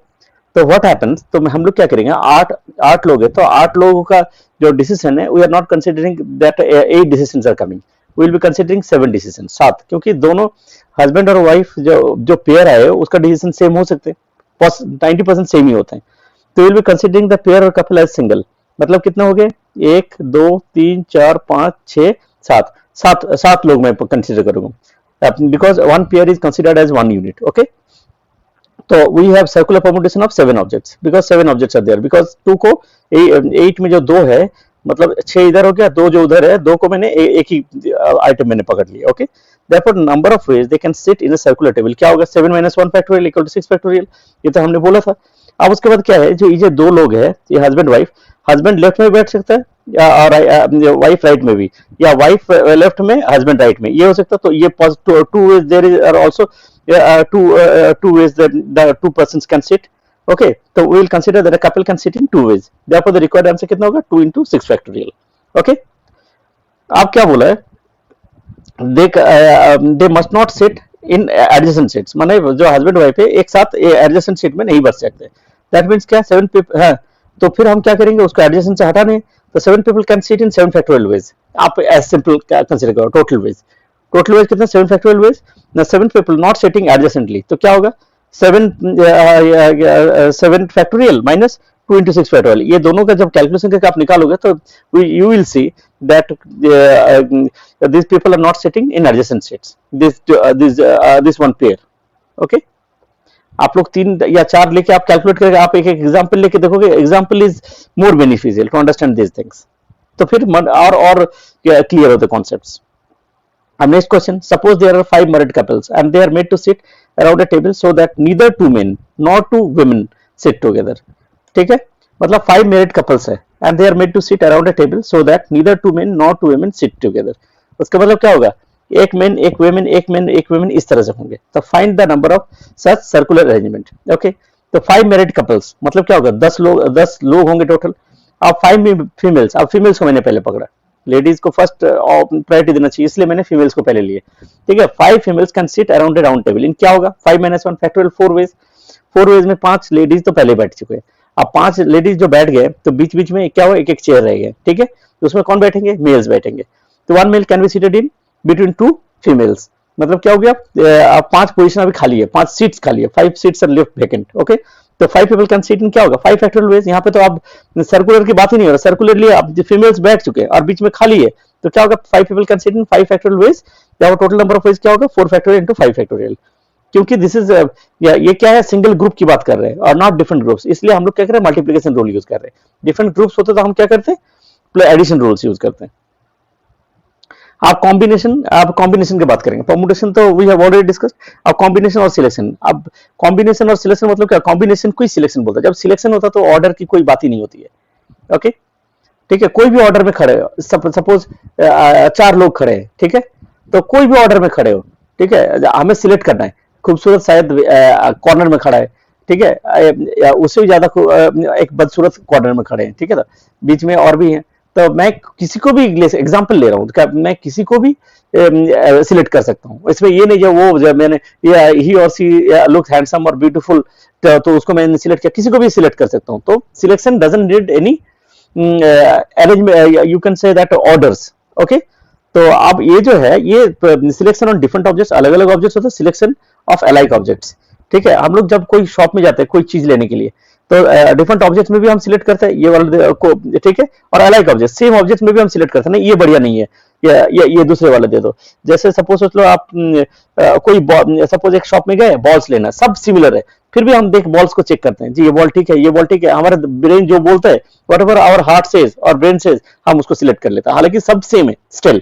तो व्हाट हैपेंस, तो हम लोग क्या करेंगे? 8 लोग है तो 8 लोगों का जो डिसीजन है, we are not considering that 8 decisions are coming, we will be considering 7 decision, 7, क्योंकि दोनों हस्बैंड और वाइफ जो पेयर आए उसका डिसीजन सेम हो सकते हैं, 90% सेम ही होते हैं। तो will be considering the pair और कपल एज सिंगल। मतलब कितने हो गए? 1 2 3 4 5 6 7, 7 लोग मैं कंसिडर करूंगा, because one pair is considered as one unit, okay. तो we have circular permutation of 7 objects, because 7 objects are there, because 2 को 8 में जो 2 है, मतलब 6 इधर हो गया, 2 जो उधर है, 2 को मैंने एक ही आइटम मैंने पकड़ लिया, okay. therefore number of ways they can sit in a circular table क्या होगा? 7-1 फैक्टोरियल इक्वल टू 6 फैक्टोरियल, ये तो हमने बोला था। अब उसके बाद क्या है? जो ये 2 लोग है, ये हस्बैंड वाइफ, हस्बैंड लेफ्ट में बैठ सकता है या वाइफ राइट में भी, या वाइफ लेफ्ट में हस्बैंड राइट में, ये हो सकता है। तो ये two ways there is are also two ways that the two persons can sit, okay। तो we will consider that a couple can sit in 2 ways, therefore the required answer कितना होगा? 2 into 6 factorial, okay। आप क्या बोला है? they must not sit in adjacent seats, माने जो हस्बैंड वाइफ है एक साथ adjacent seat में नहीं बैठ सकते। that means क्या? 7 people है, तो फिर हम क्या करेंगे? उसको adjacent से हटाने, तो 7 people can sit in 7 factorial ways। आप as simple कंसीडर करो, total ways, टोटल वेज कितना? 7 फैक्टोरियल वेज। ना 7 पीपल नॉट सिटिंग एडजेसेंटली, तो क्या होगा? 7 फैक्टोरियल माइनस 2 into 6 फैक्टोरियल, ये दोनों का जब कैलकुलेशन करके आप निकालोगे तो you will see that this people are not sitting in adjacent seats, this one pair, okay. आप लोग 3 या 4 लेके आप कैलकुलेट करके आप एक एग्जांपल लेके देखोगे, example is more beneficial to understand this things, तो फिर और क्लियर होते concepts. Next question, suppose there are 5 married couples and they are made to sit around a table so that neither 2 men nor 2 women sit together, ठीक है। मतलब 5 married couples है and they are made to sit around a table so that neither 2 men nor 2 women sit together, उसका मतलब क्या होगा? एक मैन एक वेमेन एक मैन एक वेमेन इस तरह से होंगे। तो find the number of such circular arrangement. Okay, तो 5 मैरिड कपल्स मतलब क्या होगा, 10 लोग होंगे टोटल। अब 5 फीमेल्स, अब फीमेल्स को मैंने पहले पकड़ा, लेडीज को फर्स्ट प्रायोरिटी देना चाहिए, इसलिए मैंने फीमेल्स को पहले लिए। ठीक है, 5 females can sit around A round table इन क्या होगा 5 - 1 फैक्टोरियल 4 वेज। 4 वेज में 5 लेडीज तो पहले बैठ चुके हैं। अब 5 लेडीज जो बैठ गए तो बीच बीच में क्या हुआ, एक एक चेयर रह गए। ठीक है, तो उसमें कौन बैठेंगे, मेल्स बैठेंगे। तो 1 mail can be seated in between 2 females. मतलब क्या हो गया, अब 5 पोजीशन अभी खाली है, 5 सीट्स खाली है, 5 seats are left vacant. Okay, तो 5 पीपल कैन सीट इन क्या होगा 5 फैक्टोरियल वेज। यहाँ पे तो अब सर्कुलर की बात ही नहीं हो रहा, सर्कुलरली अब फीमेल्स बैठ चुके हैं और बीच में खाली है, तो क्या होगा 5 people can seat in 5 factorial veg. Total number of veg क्या होगा 4 फैक्टोरियल इंटू 5 फैक्टोरियल। क्योंकि दिस इज ये क्या है, सिंगल ग्रुप की बात कर रहे हैं और नॉट डिफरेंट ग्रुप्स, इसलिए हम लोग क्या कर रहे हैं, मल्टीप्लिकेशन रूल यूज कर रहे हैं। डिफरेंट ग्रुप्स होते तो हम क्या करते हैं, एडिशन रूल्स यूज करते हैं। आप कॉम्बिनेशन की बात करेंगे, परमुटेशन तो वी हैव ऑलरेडी डिस्कस्ड। अब कॉम्बिनेशन और सिलेक्शन, अब कॉम्बिनेशन और सिलेक्शन मतलब क्या, कॉम्बिनेशन कोई सिलेक्शन बोलता है, जब सिलेक्शन होता तो ऑर्डर की कोई बात ही नहीं होती है। ओके, ठीक है, कोई भी ऑर्डर में खड़े हो, सपोज 4 लोग खड़े हैं, ठीक है, तो कोई भी ऑर्डर में खड़े हो, ठीक है, हमें सिलेक्ट करना है, खूबसूरत शायद कॉर्नर में खड़ा है, ठीक है, उससे भी ज्यादा एक बदसूरत कॉर्नर में खड़े हैं, ठीक है, तो बीच में और भी हैं, तो मैं किसी को भी एग्जांपल ले रहा हूँ, तो मैं किसी को भी सिलेक्ट कर सकता हूँ। इसमें ये नहीं जो जब मैंने ही और सी लुक हैंडसम और ब्यूटीफुल, तो उसको मैंने सिलेक्ट किया, किसी को भी सिलेक्ट कर सकता हूँ। तो selection doesn't need any arrangement, you can say that orders. Okay, तो अब ये जो है, ये सिलेक्शन ऑन डिफरेंट ऑब्जेक्ट्स, अलग अलग ऑब्जेक्ट्स होते हैं, सिलेक्शन ऑफ अलाइक ऑब्जेक्ट्स। ठीक है, हम लोग जब कोई शॉप में जाते हैं कोई चीज लेने के लिए, तो डिफरेंट ऑब्जेक्ट्स में भी हम सिलेक्ट करते हैं ये वाला को, ठीक है, और अलाइक ऑब्जेक्ट सेम ऑब्जेक्ट में भी हम सिलेक्ट करते हैं, नहीं ये बढ़िया नहीं है, ये दूसरे वाला दे दो। जैसे सपोज सोच लो आप कोई सपोज एक शॉप में गए बॉल्स लेना, सब सिमिलर है, फिर भी हम देख बॉल्स को चेक करते हैं, जी ये बॉल ठीक है, ये बॉल ठीक है, हमारा ब्रेन जो बोलता है, whatever our heart says और ब्रेन सेज, हम उसको सिलेक्ट कर लेते हैं, हालांकि सब सेम है स्टिल।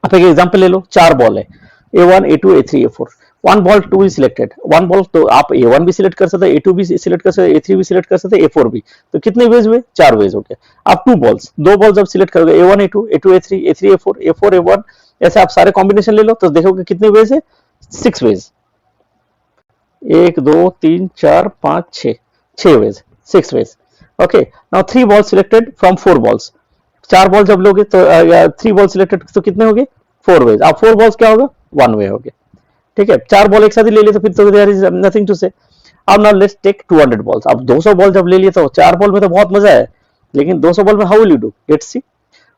आप एक एग्जांपल ले लो, 4 बॉल है, A1 A2 A3 A4, 1 ball 2 is selected, 1 ball तो आप A1 भी सिलेक्ट कर सकते हैं, A2 भी सिलेक्ट कर सकते हैं, A3 भी सिलेक्ट कर सकते हैं, A4 भी, तो कितने वेज हुए 4 वेज हो गए। आप 2 बॉल्स, 2 बॉल जब सिलेक्ट करोगे A1 A2 A2 A3 A3 A4 A4 A1, ऐसे आप सारे कॉम्बिनेशन ले लो तो देखोगे कितने वेज है 6 ways, 1 2 3 4 5 6 ways, 6 ways. Okay, now 3 ball selected from 4 balls, 4 ball जब लोगे तो 3 बॉल सिलेक्टेड तो कितने हो गए 4 वेज। अब 4 बॉल्स क्या होगा 1 वे हो गया। ठीक है, 4 बॉल एक साथ ही ले लिए तो फिर तो देयर इज नथिंग टू से। अब नाउ लेट्स टेक 200 बॉल्स, अब 200 बॉल जब ले लिए तो 4 बॉल में तो बहुत मजा है, लेकिन 200 बॉल में how will you do, let's see.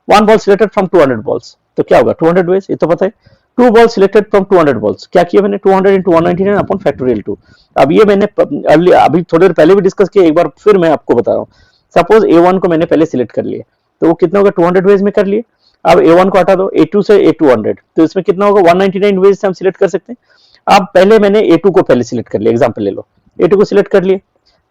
1 ball selected from 200 balls, तो क्या होगा 200 वेज, ये तो पता है। 2 बॉल सिलेक्टेड फ्रॉम 200 बॉल्स, क्या किया मैंने 200 into 199 अपॉन फैक्टोरियल 2। अब ये मैंने अभी थोड़ी देर पहले भी डिस्कस किया, एक बार फिर मैं आपको बता रहा हूँ। सपोज A1 को मैंने पहले सिलेक्ट कर लिया, तो वो कितना होगा 200 वेज में कर लिए। अब A1 को हटा दो, A2 से A200, तो इसमें कितना होगा 199 वेज से हम सिलेक्ट कर सकते हैं। अब पहले मैंने A2 को पहले सिलेक्ट कर लिया, एग्जांपल ले लो, A2 को सिलेक्ट कर लिए,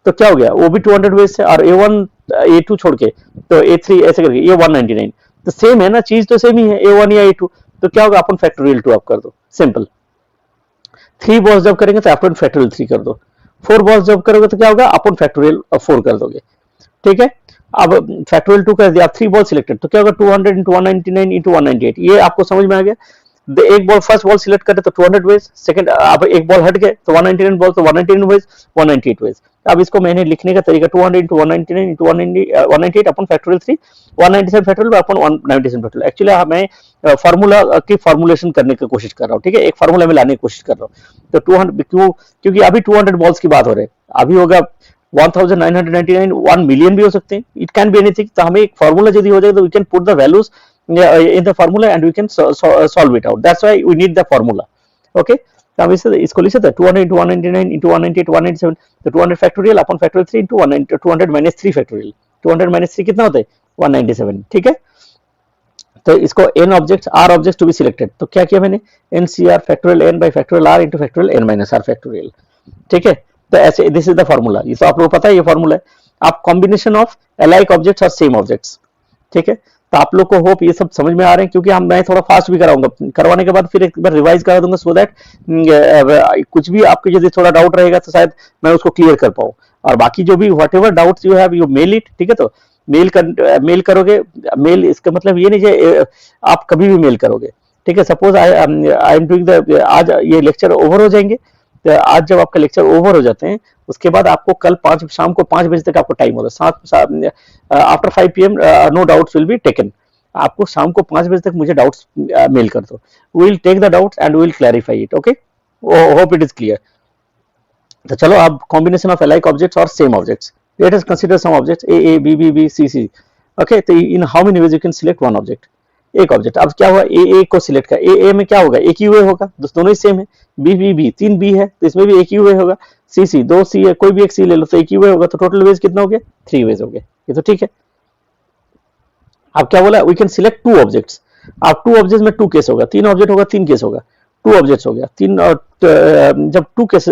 तो क्या हो गया वो भी 200 वेज से, और A1 A2 छोड़ के तो A3 ऐसे करके ये 199, तो सेम है ना, चीज तो सेम ही है A1 या A2, तो क्या होगा अपन फैक्टोरियल 2 आप कर दो, सिंपल। 3 बॉल्स जब करेंगे तो अपन फैक्टोरियल 3 कर दो, 4 बॉल्स जब करोगे तो क्या होगा अपन फैक्टोरियल 4 कर दोगे। ठीक है, अब फैक्टोरियल 2 कर दिया, आप 3 बॉल सिलेक्टेड, तो क्या होगा 200 into 199 into 198, ये आपको समझ में आ गया। एक बॉल फर्स्ट बॉल सिलेक्ट करते तो 200 वेज, सेकंड अब एक बॉल हट गए तो 199 बॉल तो 199 वेज, 198 वेज। अब इसको मैंने लिखने का तरीका 200 into 199 into 198 अपन फैक्टोरियल 3, 197 फैक्टोरियल अपन 197 फैक्टोरियल। एक्चुअली मैं फार्मूला की फॉर्मुलेशन करने की कोशिश कर रहा हूँ, ठीक है, एक फार्मूला में लाने की कोशिश कर रहा हूँ। तो 200 क्योंकि अभी 200 बॉल्स की बात हो रही है, अभी होगा 1999, 1 मिलियन भी हो सकते हैं, इट कैन बी एनीथिंग। तो हमें एक फार्मूला यदि हो जाए तो we can put the values in the formula and we can solve it out. That's why we need the formula. Okay, तो हम इसको लिख सकते हैं 200 into 199 into 198 197, तो 200 factorial upon factorial 3 into 200 minus 3 factorial, 200 minus 3 कितना होता है 197। ठीक है, तो इसको n objects r objects to be selected, तो क्या किया मैंने ncr factorial n by factorial r into factorial n minus r factorial. ठीक है, तो ऐसे दिस इज द फार्मूला, ये तो आप लोगों को पता है ये फार्मूला है। आप कॉम्बिनेशन ऑफ अलाइक ऑब्जेक्ट्स और सेम ऑब्जेक्ट्स, ठीक है, तो आप लोग को होप ये सब समझ में आ रहे हैं, क्योंकि मैं थोड़ा फास्ट भी कराऊंगा, करवाने के बाद फिर एक बार रिवाइज करा दूंगा, सो दैट कुछ भी आपको यदि थोड़ा डाउट रहेगा तो शायद मैं उसको क्लियर कर पाऊँ। और बाकी जो भी whatever doubts you have you mail it, ठीक है, तो मेल करोगे, मेल इसका मतलब ये नहीं कि आप कभी भी मेल करोगे, ठीक है, suppose I am doing the, आज ये लेक्चर ओवर हो जाएंगे, तो आज जब आपका लेक्चर ओवर हो जाते हैं उसके बाद आपको कल शाम को 5 बजे तक आपको टाइम होगा, after 5 PM no doubts will be taken. आपको शाम को 5 बजे तक मुझे डाउट्स मेल कर दो, we will take the doubts and we will clarify it. Okay, hope it is clear. तो चलो अब कॉम्बिनेशन ऑफ अलाइक ऑब्जेक्ट्स और same objects, let us consider some objects A B B B C C. Okay, तो in how many ways you can select one object, एक ऑब्जेक्ट। अब क्या हुआ, ए को सिलेक्ट कर, ए में क्या होगा, एक ही वे होगा, दोनों ही सेम है। बी बी बी, 3 बी है तो इसमें भी एक ही वे होगा। सी सी, 2 सी है, कोई भी एक सी ले लो तो एक ही वे होगा, तो टोटल वेज कितना हो गया, 3 वेज हो गए, ये तो ठीक है। अब क्या बोला, वी कैन सिलेक्ट 2 ऑब्जेक्ट्स। अब 2 ऑब्जेक्ट्स में 2 केस होगा, 3 ऑब्जेक्ट होगा 3 केस होगा, 2 ऑब्जेक्ट्स हो गया, तीन और जब 2 केस,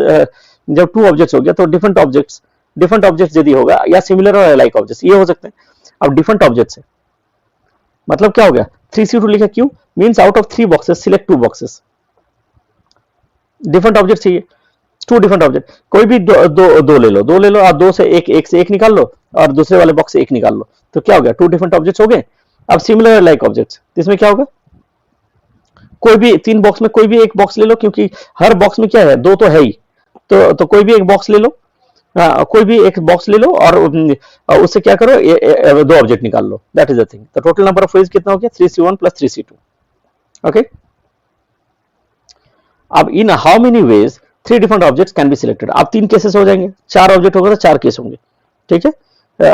जब 2 ऑब्जेक्ट्स हो गया तो डिफरेंट ऑब्जेक्ट्स यदि होगा या सिमिलर और अलाइक ऑब्जेक्ट्स ये हो सकते हैं। अब डिफरेंट ऑब्जेक्ट्स है मतलब क्या हो गया, 3C2 लिखा, क्यों, means out of 3 boxes select 2 boxes. Different object चाहिए, 2 डिफरेंट ऑब्जेक्ट, कोई भी दो ले लो, और 2 से एक से एक निकाल लो और दूसरे वाले बॉक्स से एक निकाल लो, तो क्या हो गया, 2 डिफरेंट ऑब्जेक्ट्स हो गए। अब सिमिलर लाइक ऑब्जेक्ट्स, इसमें क्या होगा, कोई भी 3 बॉक्स में कोई भी एक बॉक्स ले लो, क्योंकि हर बॉक्स में क्या है, 2 तो है ही, तो कोई भी एक बॉक्स ले लो, कोई भी एक बॉक्स ले लो और उससे क्या करो, 2 ऑब्जेक्ट निकाल लो, दैट इज द थिंग। तो टोटल नंबर ऑफ वेज कितना हो गया, 3C1 + 3C2। ओके, अब in how many veg 3 different objects can be selected. अब 3 केसेस हो जाएंगे, 4 ऑब्जेक्ट होगा तो 4 केस होंगे, ठीक है।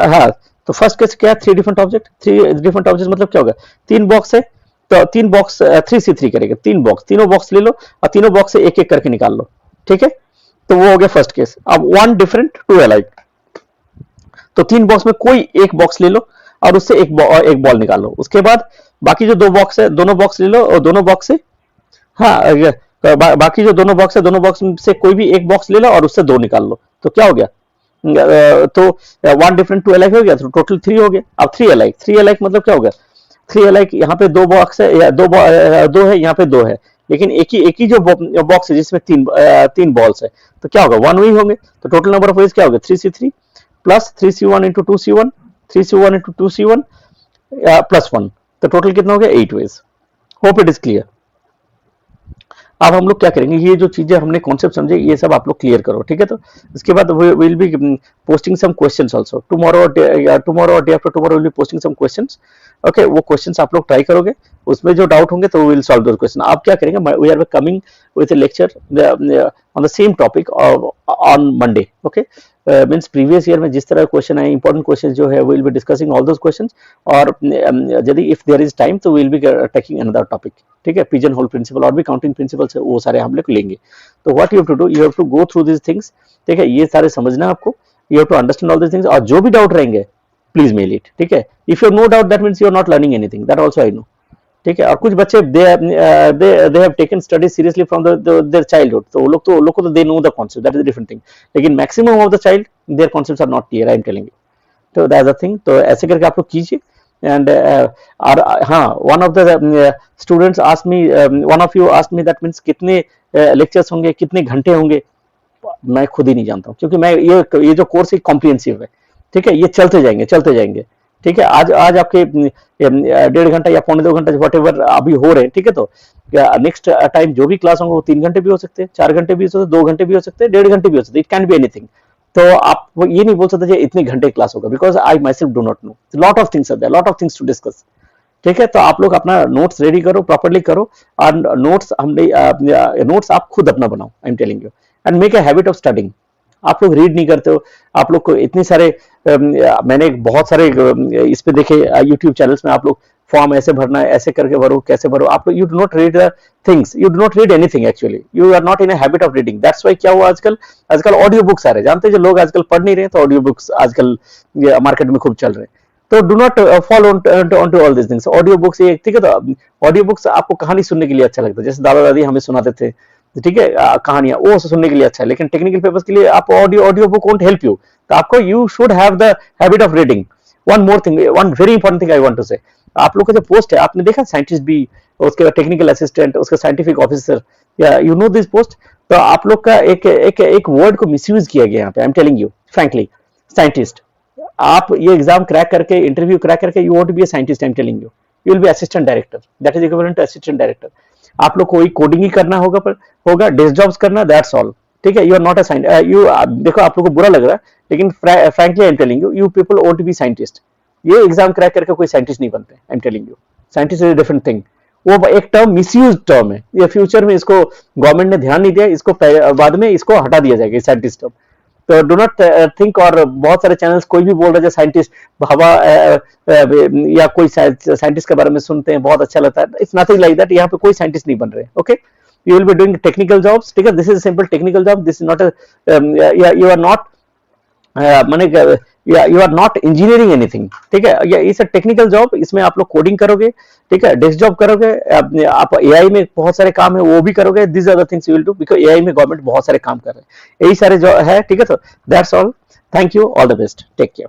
हाँ, तो फर्स्ट केस क्या है, 3 डिफरेंट ऑब्जेक्ट, 3 डिफरेंट ऑब्जेक्ट मतलब क्या होगा, 3 बॉक्स है तो 3 बॉक्स 3C3 करेगा, 3 बॉक्स, तीनों बॉक्स ले लो और तीनों बॉक्स से एक एक करके निकाल लो, ठीक है। तो वो हो गया फर्स्ट केस। अब 1 डिफरेंट 2 अलाइक, तो 3 बॉक्स में कोई एक बॉक्स ले लो और उससे एक बॉल निकाल लो, उसके बाद बाकी जो 2 बॉक्स है दोनों बॉक्स ले लो और दोनों बॉक्स से, हाँ, बाकी जो दोनों बॉक्स है दोनों बॉक्स से कोई भी एक बॉक्स ले लो और उससे 2 निकाल लो, तो क्या हो गया, तो 1 डिफरेंट 2 अलाइक हो गया, तो टोटल 3 हो गया। अब 3 अलाइक मतलब क्या हो गया, 3 अलाइक, यहाँ पे 2 बॉक्स है या 2 है, यहाँ पे 2 है, लेकिन एक ही जो बॉक्स है जिसमें 3 बॉल्स है, तो क्या होगा, 1 वही होंगे। तो टोटल नंबर ऑफ वेज क्या होगा, 3C3 + 3C1 × 2C1, 3C1 × 2C1 +1, तो टोटल कितना हो गया, 8 ways. Hope it is clear. अब हम लोग क्या करेंगे, ये जो चीजें हमने कॉन्सेप्ट समझे ये सब आप लोग क्लियर करो, ठीक है। तो इसके बाद will be posting some questions also tomorrow और day after tomorrow will be posting some questions. Okay, वो क्वेश्चंस आप लोग ट्राई करोगे, उसमें जो डाउट होंगे तो विल सॉल्व दोस क्वेश्चन। आप क्या करेंगे, we are coming with a lecture on the same topic on Monday. Okay, means previous year में जिस तरह क्वेश्चन है, इंपॉर्टेंट क्वेश्चन जो है, will be discussing all those questions, और यदि इफ देयर इज टाइम तो will be taking another topic, ठीक है। पिजन होल प्रिंसिपल और भी काउंटिंग प्रिंसिपल्स है, वो सारे हम लोग लेंगे। तो what you have to do, you have to go through this things, ठीक है, ये सारे समझना आपको, you have to understand all this things, और जो भी डाउट रहेंगे प्लीज मेल इट, ठीक है। If you no doubt that means you are not learning anything, that also I know, ठीक है। और कुछ बच्चे they have taken study seriously from their childhood, तो वो लोग को तो they know the concept, that is a different thing, लेकिन maximum of the child their concepts are not clear, I am telling you. तो दैट्स अ थिंग, तो ऐसे करके आप लोग कीजिए। एंड हाँ, one of the students asked me, one of you asked me, that means कितने लेक्चर्स होंगे, कितने घंटे होंगे, मैं खुद ही नहीं जानता हूँ, क्योंकि मैं ये जो कोर्स है कॉम्प्रिहेंसिव है, ठीक है, ये चलते जाएंगे, ठीक है। आज आपके 1.5 घंटा या 1.25 घंटा वट एवर अभी हो रहे हैं, ठीक है। तो नेक्स्ट टाइम जो भी क्लास होंगे वो 3 घंटे भी हो सकते हैं, 4 घंटे भी हो सकते हैं, 2 घंटे भी हो सकते हैं, 1.5 घंटे भी हो सकते हैं, इट कैन बी एनीथिंग। तो आप वो ये नहीं बोल सकते इतने घंटे क्लास होगा, because I myself do not know, lot of things are there, lot of things to discuss, ठीक है। तो आप लोग अपना नोट्स रेडी करो, प्रॉपर्ली करो, और नोट्स आप खुद अपना बनाओ, आई am telling you, and make a habit of studying. आप लोग रीड नहीं करते हो, आप लोग को इतने सारे मैंने बहुत सारे इस पे देखे यूट्यूब चैनल्स में, आप लोग फॉर्म ऐसे भरना है, ऐसे करके भरो, कैसे भरो, आप लोग you do not read the things, you do not read anything, actually you are not in a habit of reading. That's why क्या हुआ, आजकल ऑडियो बुक्स आ रहे हैं, जानते हैं जो लोग आजकल पढ़ नहीं रहे हैं, तो ऑडियो बुक्स आजकल मार्केट में खूब चल रहे हैं। तो do not follow on to all this things. Audio books ये, ठीक है, तो ऑडियो बुक्स आपको कहानी सुनने के लिए अच्छा लगता है, जैसे दादा दादी हमें सुनाते थे, ठीक है, कहानियां, वो सुनने के लिए अच्छा है, लेकिन टेक्निकल पेपर्स के लिए आप audio book won't help you, तो आपको you should have the habit of reading. One more thing, one very important thing I want to say, आप लोग का जो पोस्ट है आपने देखा, साइंटिस्ट भी, उसके बाद टेक्निकल असिस्टेंट, उसका साइंटिफिक ऑफिसर, या यू नो दिस पोस्ट, तो आप लोग का एक वर्ड को मिसयूज किया गया यहाँ पे, I am telling you frankly, scientist. आप ये एग्जाम क्रैक करके, इंटरव्यू क्रैक करके, you want to be a scientist, I am telling you, you will be assistant director, that is equivalent to assistant director. आप लोग कोई कोडिंग ही करना होगा डेस्क जॉब्स करना, दैट्स ऑल। ठीक है, you are not a scientist. You देखो आप लोग को बुरा लग रहा है, लेकिन frankly I am telling you, you people want to be scientist. ये एग्जाम क्रैक करके कोई साइंटिस्ट नहीं बनते, I am telling you. Scientist is a different thing. वो एक टर्म मिसयूज टर्म है, ये फ्यूचर में इसको गवर्नमेंट ने ध्यान नहीं दिया, इसको बाद में इसको हटा दिया जाएगा साइंटिस्ट टर्म। तो डू नॉट थिंक, और बहुत सारे चैनल्स कोई भी बोल रहे हैं साइंटिस्ट हवा या कोई साइंटिस्ट के बारे में सुनते हैं बहुत अच्छा लगता है, इट्स नथिंग लाइक दैट। यहाँ पे कोई साइंटिस्ट नहीं बन रहे। Okay, you will be doing technical jobs. ठीक है, this is simple technical job, this is not you are not माने you are not engineering anything. ठीक है, ये इस टेक्निकल जॉब, इसमें आप लोग कोडिंग करोगे, ठीक है, डेस्क जॉब करोगे, आप एआई में बहुत सारे काम है वो भी करोगे। This are the things you will do, because AI में गवर्नमेंट बहुत सारे काम कर रहे हैं, यही सारे जो है। ठीक है, तो that's all, thank you, all the best, take care.